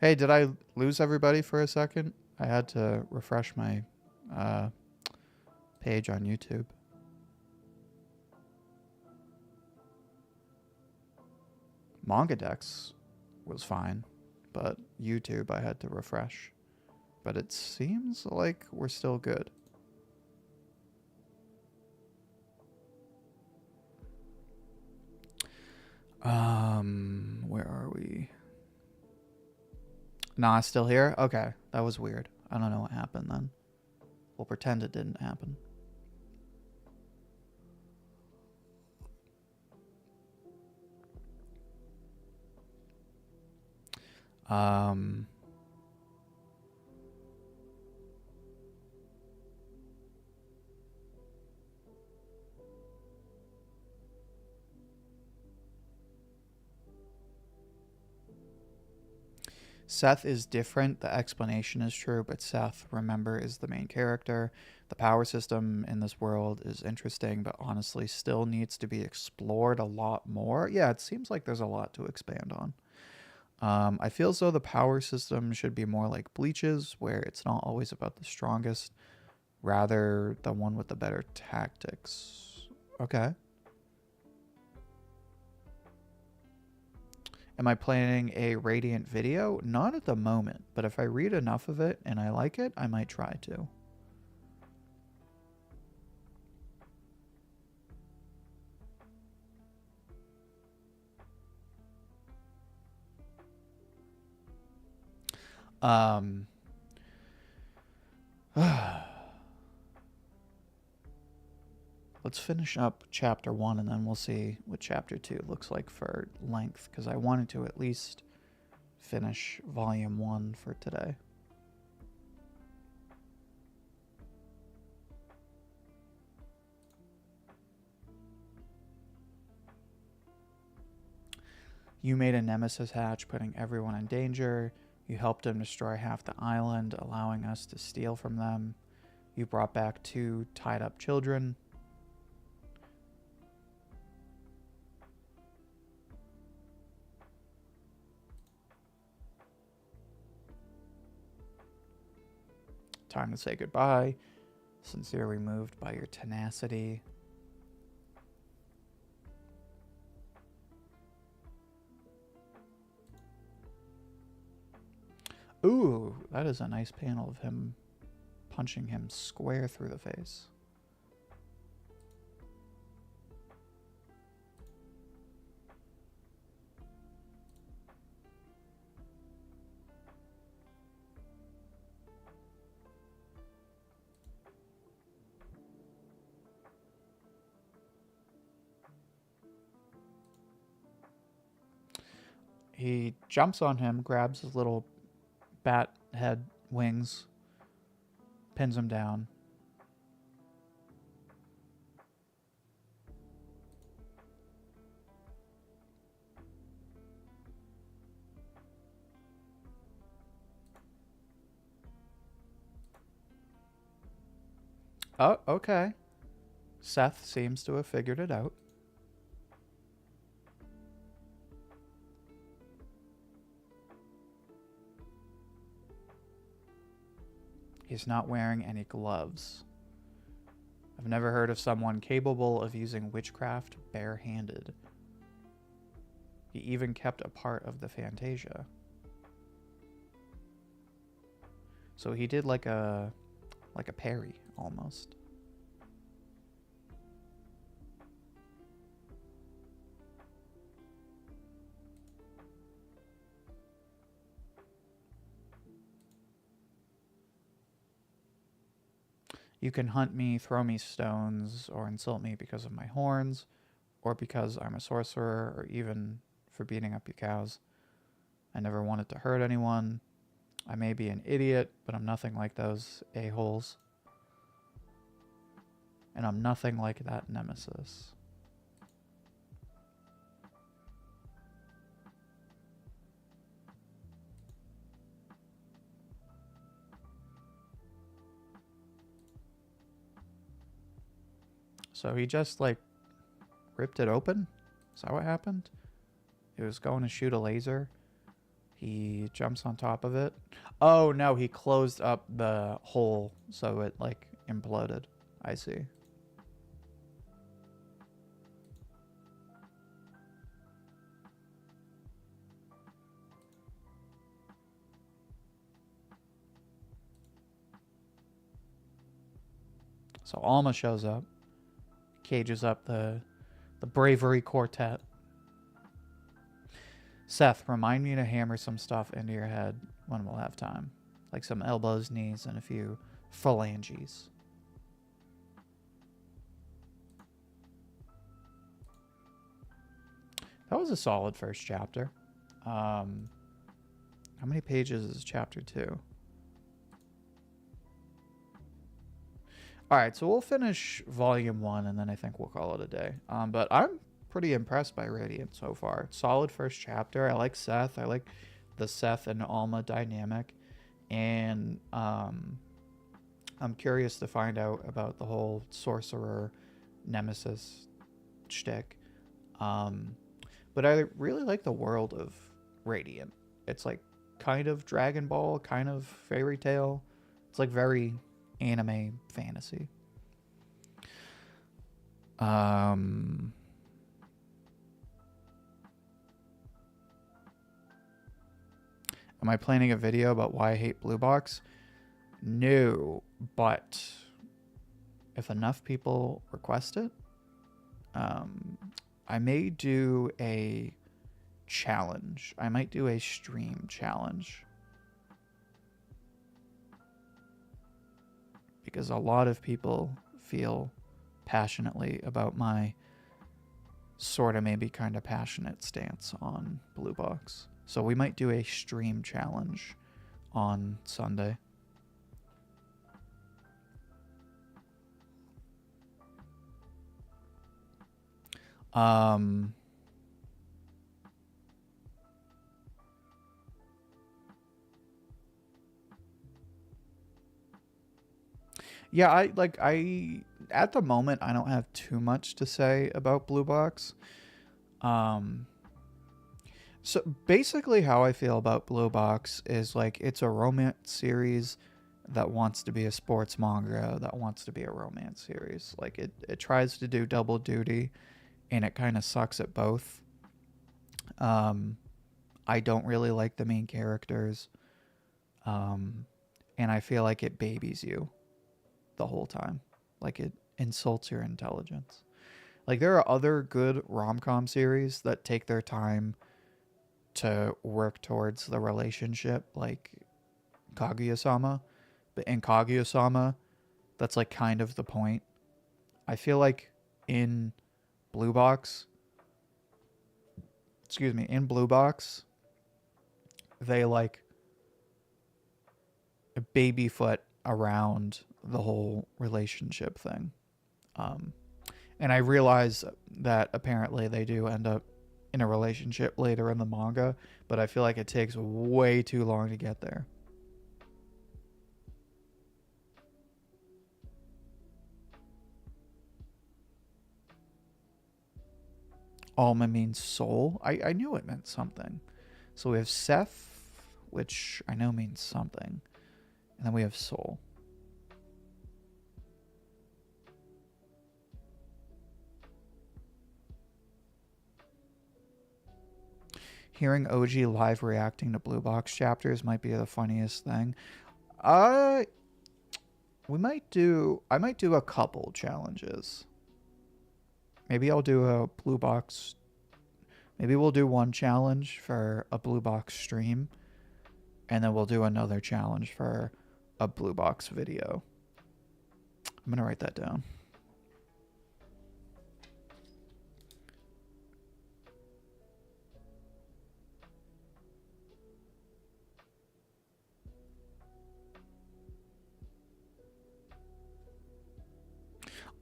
Hey, did I lose everybody for a second? I had to refresh my page on YouTube. Manga Dex was fine, but YouTube I had to refresh. But it seems like we're still good. Where are we? Nah, still here? Okay, that was weird. I don't know what happened then. We'll pretend it didn't happen. Seth is different. The explanation is true, but Seth, remember, is the main character. The power system in this world is interesting, but honestly still needs to be explored a lot more. Yeah, it seems like there's a lot to expand on. I feel as though the power system should be more like Bleach's, where it's not always about the strongest, rather the one with the better tactics. Okay. Am I planning a Radiant video? Not at the moment, but if I read enough of it and I like it, I might try to. Let's finish up chapter 1 and then we'll see what chapter 2 looks like for length, because I wanted to at least finish volume 1 for today. You made a nemesis hatch, putting everyone in danger. You helped him destroy half the island, allowing us to steal from them. You brought back 2 tied up children. Time to say goodbye. Sincerely moved by your tenacity. Ooh, that is a nice panel of him punching him square through the face. He jumps on him, grabs his little bat head wings, pins him down. Oh, okay. Seth seems to have figured it out. He's not wearing any gloves. I've never heard of someone capable of using witchcraft barehanded. He even kept a part of the Fantasia. So he did like a parry almost. You can hunt me, throw me stones, or insult me because of my horns, or because I'm a sorcerer, or even for beating up your cows. I never wanted to hurt anyone. I may be an idiot, but I'm nothing like those a-holes. And I'm nothing like that nemesis. So he just, like, ripped it open? Is that what happened? He was going to shoot a laser. He jumps on top of it. Oh, no, he closed up the hole so it, like, imploded. I see. So Alma shows up. Cages up the bravery quartet. Seth, remind me to hammer some stuff into your head when we'll have time. Like some elbows, knees, and a few phalanges. That was a solid first chapter. How many pages is chapter 2? Alright, so we'll finish volume 1 and then I think we'll call it a day. But I'm pretty impressed by Radiant so far. Solid first chapter. I like Seth. I like the Seth and Alma dynamic, and I'm curious to find out about the whole sorcerer nemesis shtick. Um, but I really like the world of Radiant. It's like kind of Dragon Ball, kind of fairy tale. It's like very anime fantasy. Um, am I planning a video about why I hate Blue Box? No, but if enough people request it, I may do a challenge. I might do a stream challenge. Because a lot of people feel passionately about my sort of maybe kind of passionate stance on Blue Box. So we might do a stream challenge on Sunday. Yeah, I at the moment I don't have too much to say about Blue Box. Um so basically how I feel about Blue Box is like it's a romance series that wants to be a sports manga that wants to be a romance series. Like it tries to do double duty and it kind of sucks at both. Um I don't really like the main characters. Um and I feel like it babies you the whole time. Like it insults your intelligence. Like there are other good rom-com series that take their time to work towards the relationship, like Kaguya-sama. But in Kaguya-sama, that's like kind of the point. I feel like in Blue Box, in Blue Box, they like babyfoot around the whole relationship thing. And I realize that apparently they do end up in a relationship later in the manga, but I feel like it takes way too long to get there. Alma means soul. I knew it meant something. So we have Seth, which I know means something. And then we have soul. Hearing Ouji live reacting to Blue Box chapters might be the funniest thing. I might do a couple challenges. Maybe I'll do a Blue Box. Maybe we'll do one challenge for a Blue Box stream. And then we'll do another challenge for a Blue Box video. I'm going to write that down.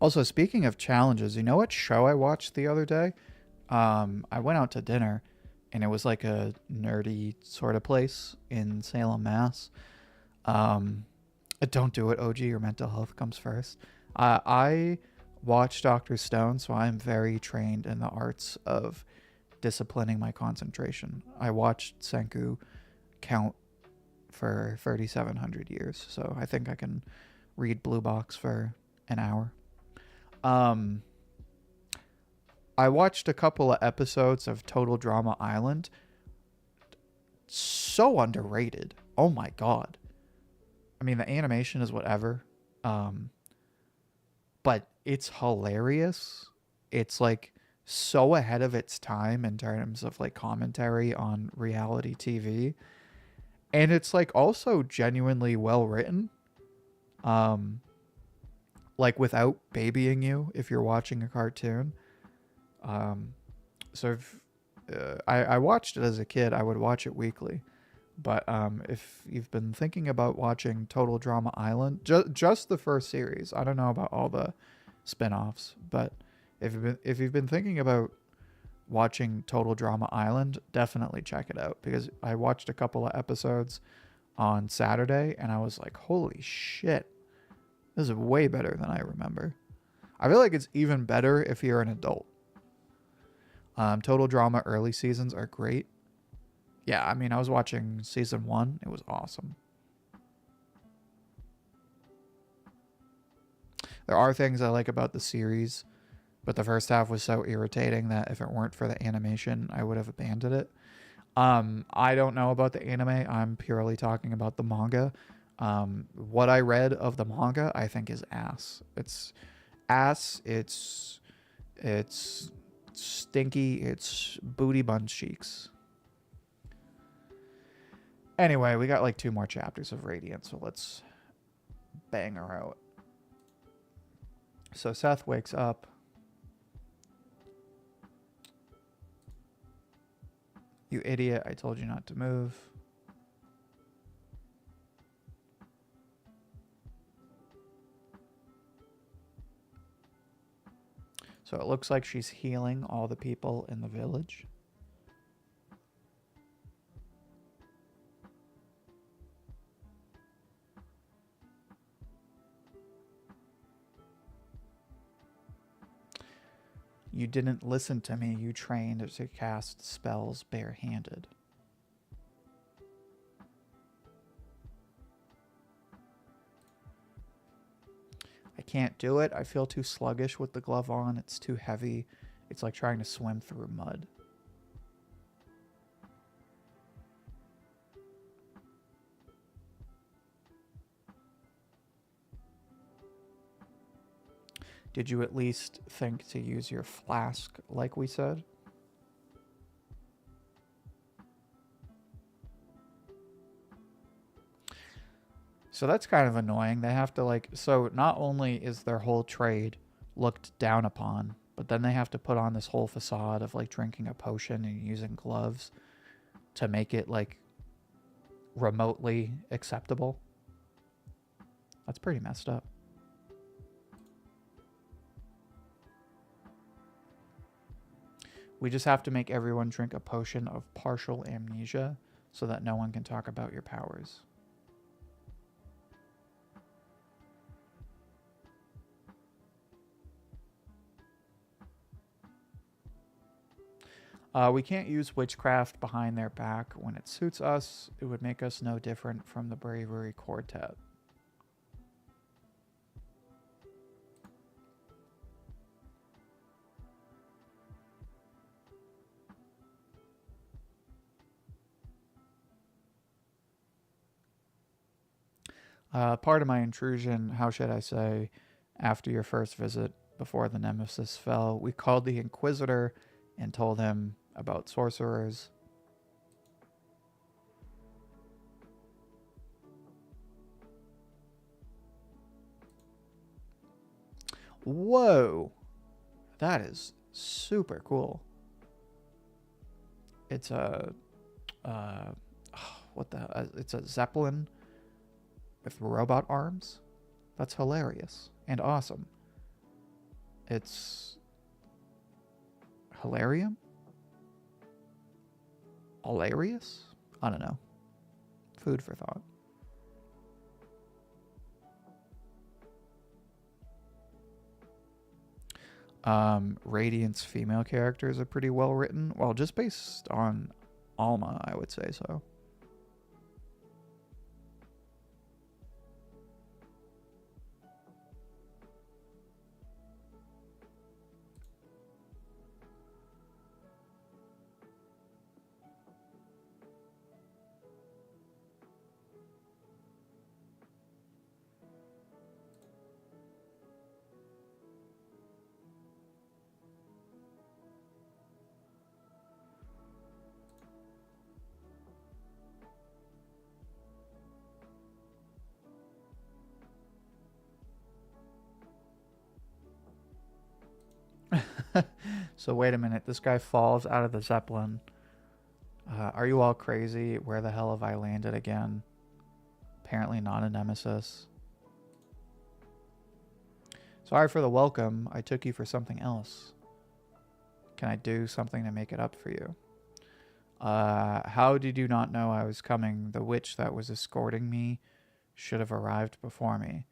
Also, speaking of challenges, you know what show I watched the other day? I went out to dinner, and it was like a nerdy sort of place in Salem, Mass. Don't do it, OG. Your mental health comes first. I watched Dr. Stone, so I'm very trained in the arts of disciplining my concentration. I watched Senku count for 3,700 years, so I think I can read Blue Box for an hour. I watched a couple of episodes of Total Drama Island. So underrated. Oh my god. I mean, the animation is whatever. But it's hilarious. It's like so ahead of its time in terms of like commentary on reality TV. And it's like also genuinely well written. Like without babying you if you're watching a cartoon. So if, I watched it as a kid. I would watch it weekly. But if you've been thinking about watching Total Drama Island, just the first series, I don't know about all the spin-offs, but if you've been thinking about watching Total Drama Island, definitely check it out, because I watched a couple of episodes on Saturday and I was like, holy shit, this is way better than I remember. I feel like it's even better if you're an adult. Total Drama early seasons are great. Yeah, I mean, I was watching season 1. It was awesome. There are things I like about the series, but the first half was so irritating that if it weren't for the animation, I would have abandoned it. I don't know about the anime. I'm purely talking about the manga. What I read of the manga, I think is ass. It's ass. It's stinky. It's booty bun cheeks. Anyway, we got like 2 more chapters of Radiant, so let's bang her out. So Seth wakes up. You idiot, I told you not to move. So it looks like she's healing all the people in the village. You didn't listen to me. You trained to cast spells barehanded. I can't do it. I feel too sluggish with the glove on. It's too heavy. It's like trying to swim through mud. Did you at least think to use your flask like we said? So that's kind of annoying. They have to like, so not only is their whole trade looked down upon, but then they have to put on this whole facade of like drinking a potion and using gloves to make it like remotely acceptable. That's pretty messed up. We just have to make everyone drink a potion of partial amnesia so that no one can talk about your powers. We can't use witchcraft behind their back when it suits us. It would make us no different from the Bravery Quartet. Part of my intrusion, how should I say, after your first visit before the Nemesis fell, we called the Inquisitor and told him about sorcerers. Whoa! That is super cool. It's a... what the... it's a Zeppelin with robot arms? That's hilarious and awesome. It's... Hilarium? Hilarious? I don't know. Food for thought. Radiant's female characters are pretty well written. Well, just based on Alma, I would say so. So wait a minute, this guy falls out of the Zeppelin. Are you all crazy? Where the hell have I landed again? Apparently not a nemesis. Sorry for the welcome. I took you for something else. Can I do something to make it up for you? How did you not know I was coming? The witch that was escorting me should have arrived before me.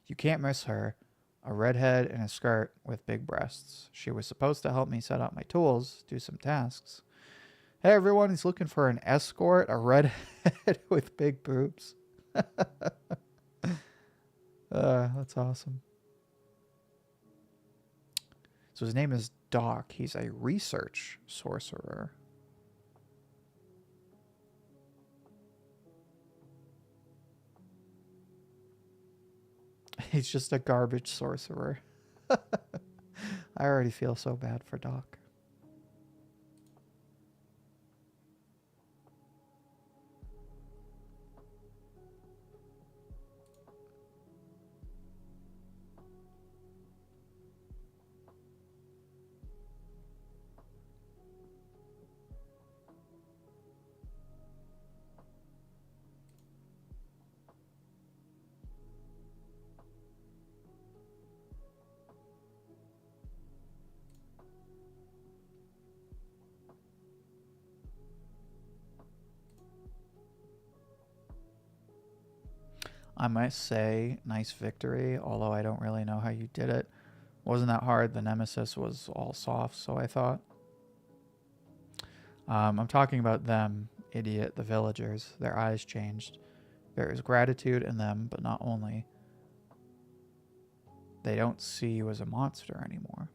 You can't miss her. A redhead in a skirt with big breasts. She was supposed to help me set up my tools, do some tasks. Hey everyone, he's looking for an escort, a redhead with big boobs. That's awesome. So his name is Doc. He's a research sorcerer. He's just a garbage sorcerer. I already feel so bad for Doc. I might say nice victory, although I don't really know how you did it. Wasn't that hard. The nemesis was all soft, so I thought. I'm talking about them, idiot, the villagers. Their eyes changed. There is gratitude in them, but not only. They don't see you as a monster anymore.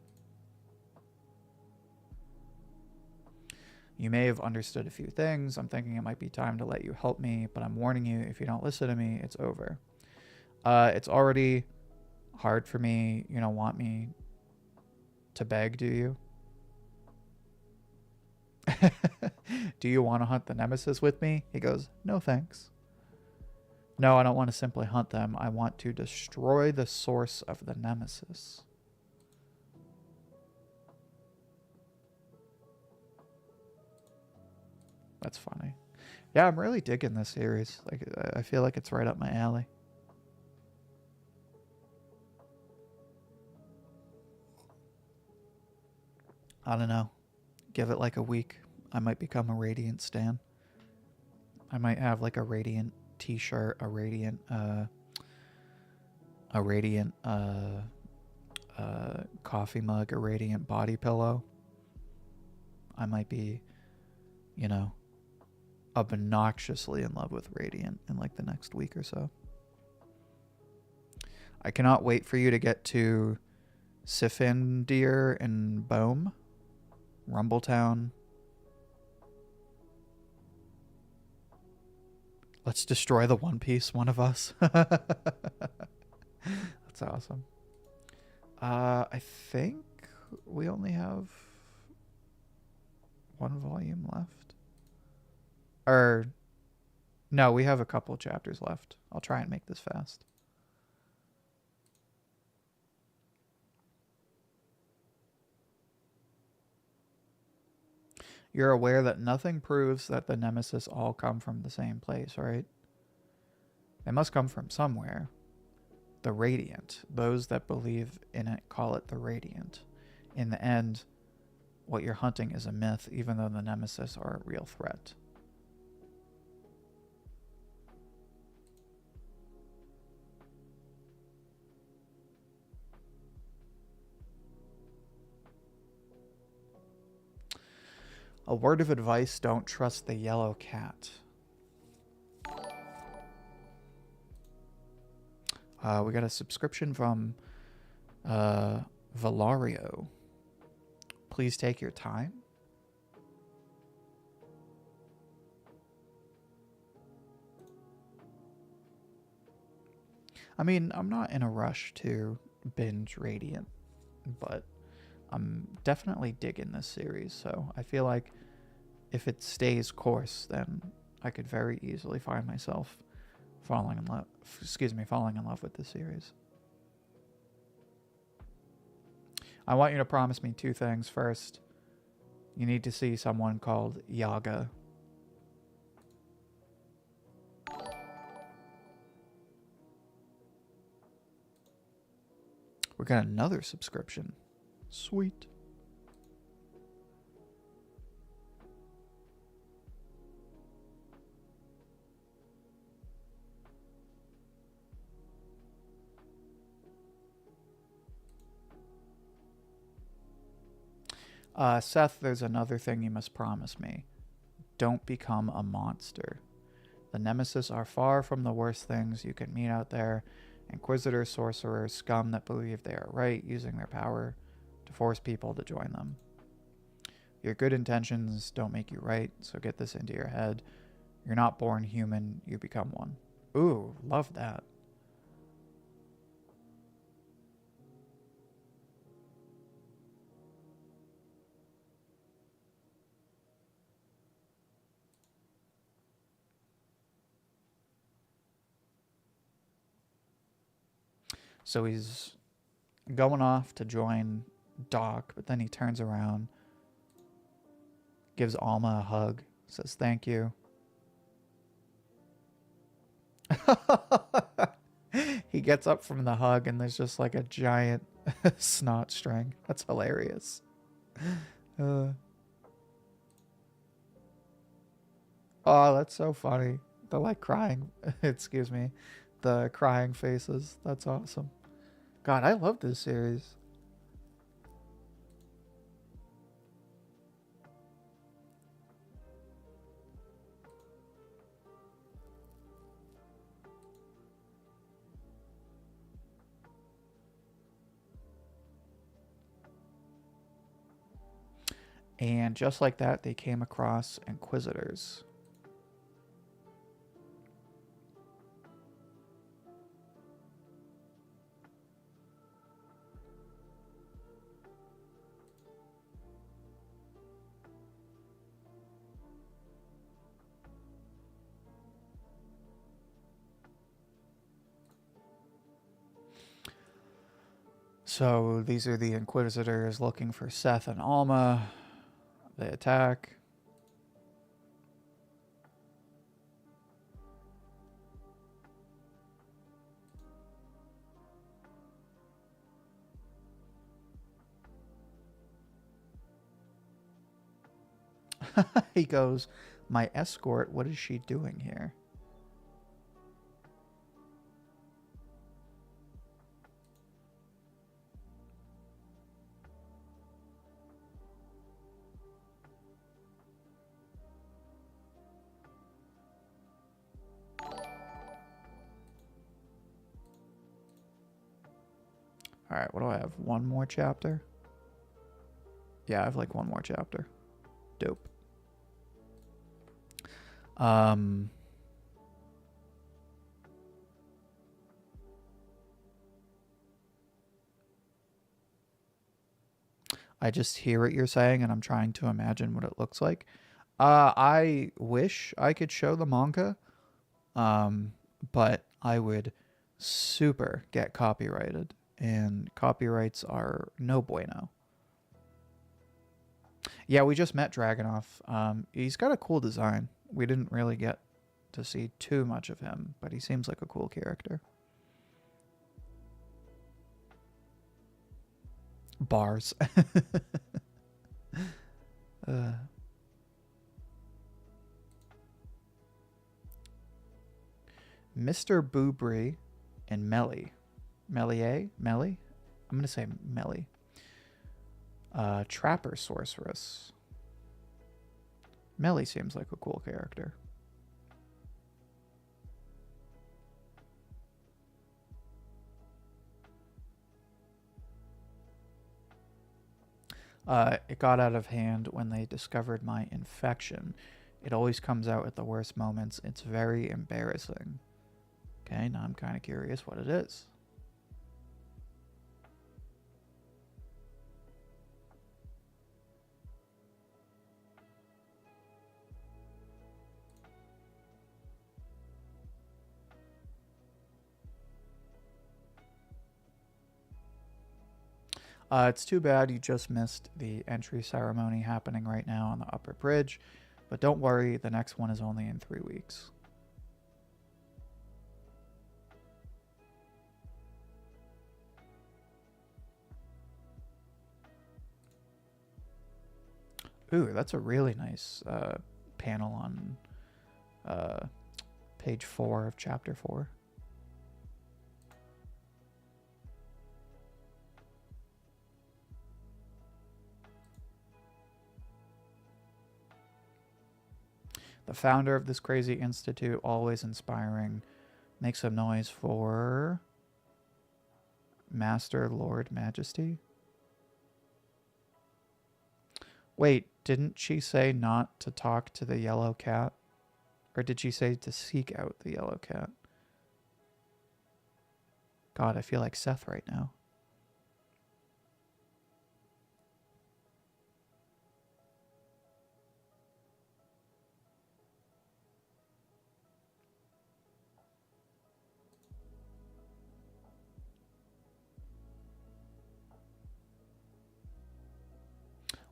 You may have understood a few things. I'm thinking it might be time to let you help me, but I'm warning you, if you don't listen to me, it's over. It's already hard for me. You don't want me to beg, do you? Do you want to hunt the nemesis with me? He goes, no thanks. No, I don't want to simply hunt them. I want to destroy the source of the nemesis. That's funny. Yeah, I'm really digging this series. Like, I feel like it's right up my alley. I don't know. Give it like a week. I might become a Radiant stan. I might have like a Radiant t-shirt, a Radiant coffee mug, a Radiant body pillow. I might be, you know, obnoxiously in love with Radiant in like the next week or so. I cannot wait for you to get to Sifendir and Bohm, Rumbletown. Let's destroy the One Piece, one of us. That's awesome. I think we only have one volume left. Or, no, we have a couple chapters left. I'll try and make this fast. You're aware that nothing proves that the nemesis all come from the same place, right? They must come from somewhere. The Radiant. Those that believe in it call it the Radiant. In the end, what you're hunting is a myth, even though the nemesis are a real threat. A word of advice, don't trust the yellow cat. We got a subscription from Valario. Please take your time. I mean, I'm not in a rush to binge Radiant, but I'm definitely digging this series, so I feel like if it stays course, then I could very easily find myself falling in love with this series. I want you to promise me two things. First, you need to see someone called Yaga. We got another subscription. Sweet. Seth, there's another thing you must promise me. Don't become a monster. The Nemesis are far from the worst things you can meet out there. Inquisitors, sorcerers, scum that believe they are right, using their power to force people to join them. Your good intentions don't make you right, so get this into your head. You're not born human, you become one. Ooh, love that. So he's going off to join Doc, but then he turns around, gives Alma a hug, says thank you. He gets up from the hug and there's just like a giant snot string. That's hilarious. Oh, that's so funny. The like crying, excuse me, the crying faces. That's awesome. God, I love this series. And just like that, they came across Inquisitors. So these are the Inquisitors looking for Seth and Alma. They attack. He goes, my escort, what is she doing here? All right, what do I have? One more chapter? Yeah, I have like one more chapter. Dope. I just hear what you're saying and I'm trying to imagine what it looks like. I wish I could show the manga, but I would super get copyrighted, and copyrights are no bueno. Yeah, we just met Dragonoff. He's got a cool design. We didn't really get to see too much of him, but he seems like a cool character. Bars. Mr. Boobry and Melly. Mellie? Melly? I'm going to say Melly. Trapper Sorceress. Melly seems like a cool character. It got out of hand when they discovered my infection. It always comes out at the worst moments. It's very embarrassing. Okay, now I'm kind of curious what it is. It's too bad you just missed the entry ceremony happening right now on the upper bridge, but don't worry, the next one is only in 3 weeks. Ooh, that's a really nice panel on page 4 of chapter 4. The founder of this crazy institute, always inspiring. Make some noise for Master Lord Majesty. Wait, didn't she say not to talk to the yellow cat? Or did she say to seek out the yellow cat? God, I feel like Seth right now.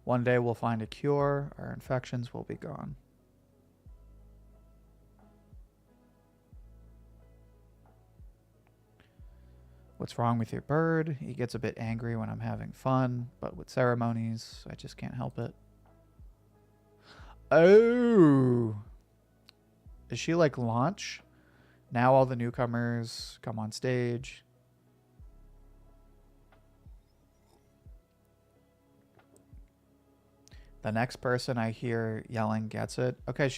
One day we'll find a cure. Our infections will be gone. What's wrong with your bird? He gets a bit angry when I'm having fun, but with ceremonies, I just can't help it. Oh! Is she like launch? Now all the newcomers come on stage. The next person I hear yelling gets it. Okay,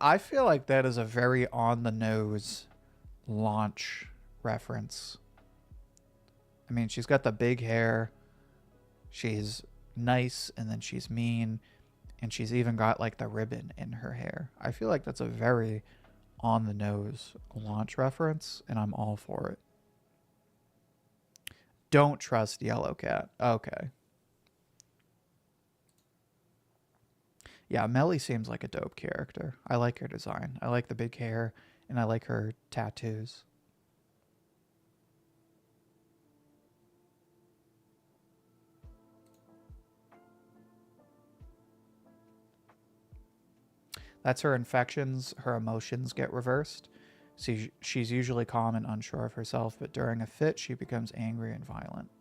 I feel like that is a very on-the-nose launch reference. I mean, she's got the big hair. She's nice, and then she's mean. And she's even got, like, the ribbon in her hair. I feel like that's a very on-the-nose launch reference, and I'm all for it. Don't trust Yellow Cat. Okay. Yeah, Melly seems like a dope character. I like her design. I like the big hair, and I like her tattoos. That's her infections. Her emotions get reversed. She's usually calm and unsure of herself, but during a fit, she becomes angry and violent.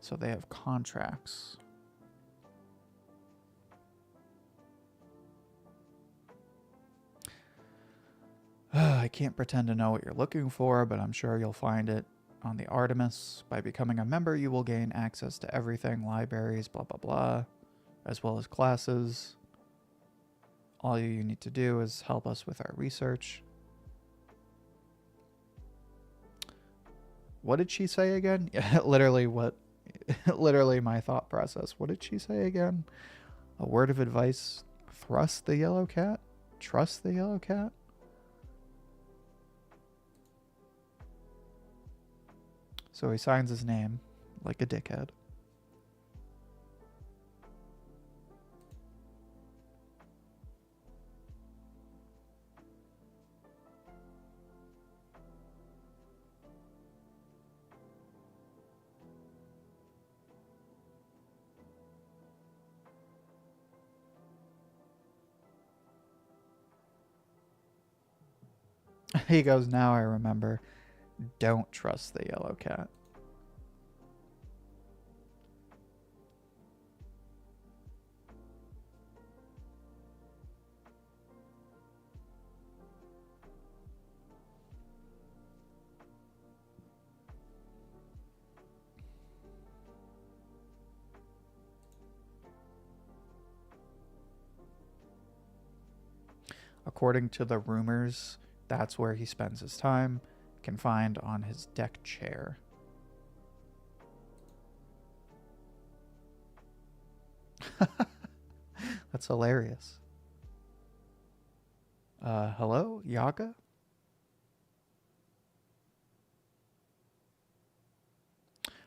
So they have contracts. I can't pretend to know what you're looking for, but I'm sure you'll find it on the Artemis. By becoming a member, you will gain access to everything, libraries, blah, blah, blah, as well as classes. All you need to do is help us with our research. What did she say again? Yeah, literally my thought process. What did she say again? A word of advice. Thrust the yellow cat? Trust the yellow cat? So he signs his name like a dickhead. He goes, now I remember. Don't trust the yellow cat. According to the rumors, that's where he spends his time, confined on his deck chair. That's hilarious. Hello, Yaga?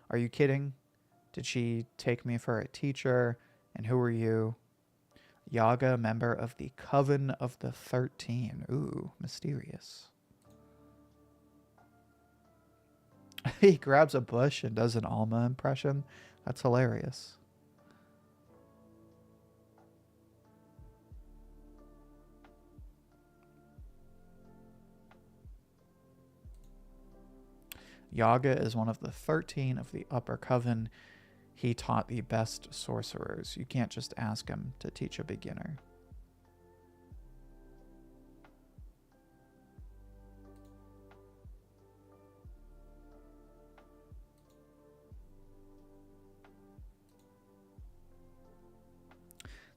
Are you kidding? Did she take me for a teacher? And who are you? Yaga, member of the Coven of the 13. Ooh, mysterious. He grabs a bush and does an Alma impression. That's hilarious. Yaga is one of the 13 of the Upper Coven. He taught the best sorcerers. You can't just ask him to teach a beginner.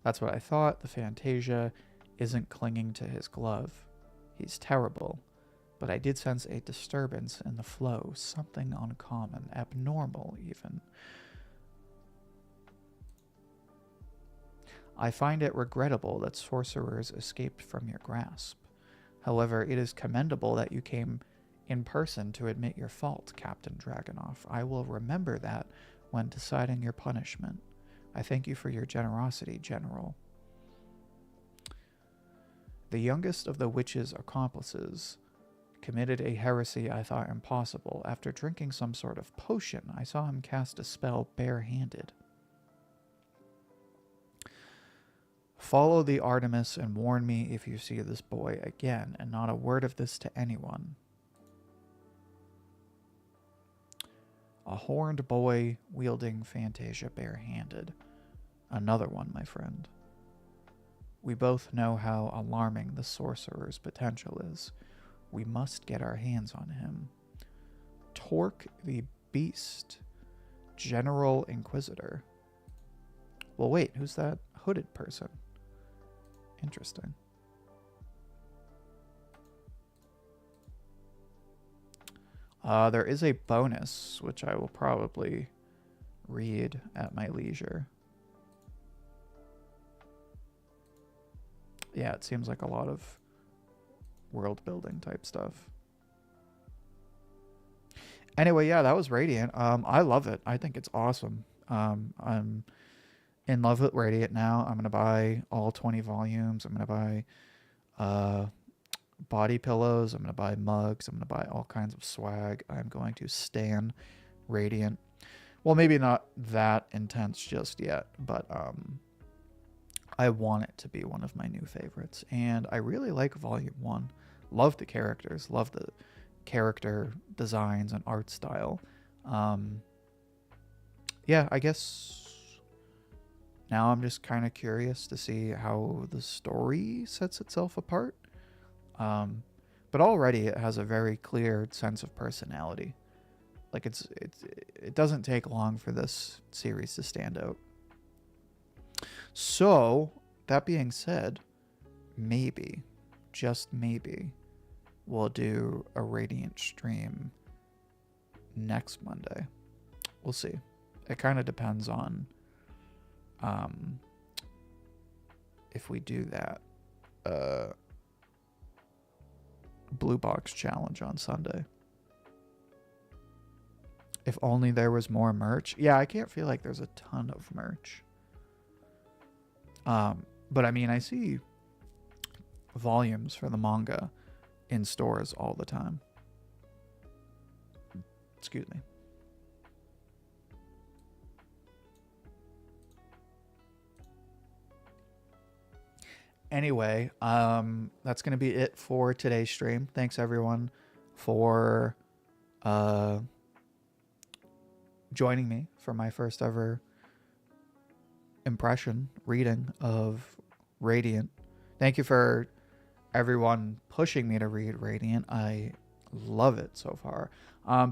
That's what I thought. The Fantasia isn't clinging to his glove. He's terrible. But I did sense a disturbance in the flow, something uncommon, abnormal even. I find it regrettable that sorcerers escaped from your grasp. However, it is commendable that you came in person to admit your fault, Captain Dragonoff. I will remember that when deciding your punishment. I thank you for your generosity, General. The youngest of the witch's accomplices committed a heresy I thought impossible. After drinking some sort of potion, I saw him cast a spell barehanded. Follow the Artemis and warn me if you see this boy again, and not a word of this to anyone. A horned boy wielding Fantasia barehanded. Another one, my friend. We both know how alarming the sorcerer's potential is. We must get our hands on him. Torque the Beast, General Inquisitor. Well, wait, who's that hooded person? Interesting. There is a bonus, which I will probably read at my leisure. Yeah, it seems like a lot of world building type stuff. Anyway, yeah, that was Radiant. I love it. I think it's awesome. I'm in love with Radiant now. I'm going to buy all 20 volumes. I'm going to buy body pillows. I'm going to buy mugs. I'm going to buy all kinds of swag. I'm going to stan Radiant. Well, maybe not that intense just yet, but I want it to be one of my new favorites. And I really like Volume 1. Love the characters. Love the character designs and art style. Yeah, I guess now I'm just kind of curious to see how the story sets itself apart. But already it has a very clear sense of personality. Like it doesn't take long for this series to stand out. So, that being said, maybe, just maybe, we'll do a Radiant stream next Monday. We'll see. It kind of depends on if we do that Blue Box Challenge on Sunday. If only there was more merch. Yeah, I can't feel like there's a ton of merch. But I mean, I see volumes for the manga in stores all the time. Excuse me. Anyway, that's going to be it for today's stream. Thanks everyone for joining me for my first ever reading of Radiant. Thank you for everyone pushing me to read Radiant. I love it so far.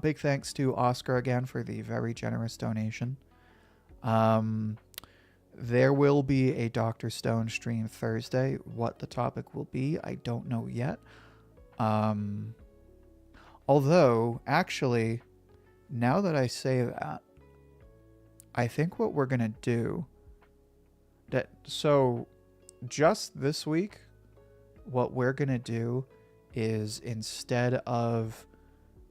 Big thanks to Oscar again for the very generous donation. There will be a Dr. Stone stream Thursday. What the topic will be, I don't know yet. Although, actually, now that I say that, I think what we're going to do... So, just this week, what we're going to do is instead of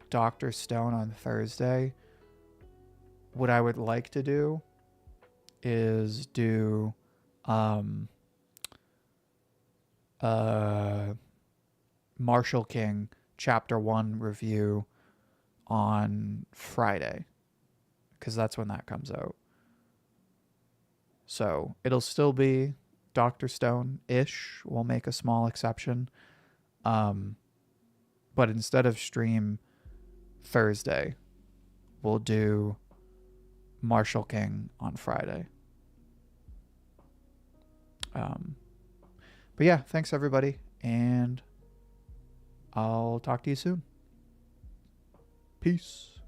Dr. Stone on Thursday, what I would like to do is do Marshall King Chapter 1 review on Friday, because that's when that comes out. So it'll still be Dr. Stone-ish. We'll make a small exception. But instead of stream Thursday, we'll do Marshall King on Friday. But yeah, thanks everybody, and I'll talk to you soon. Peace.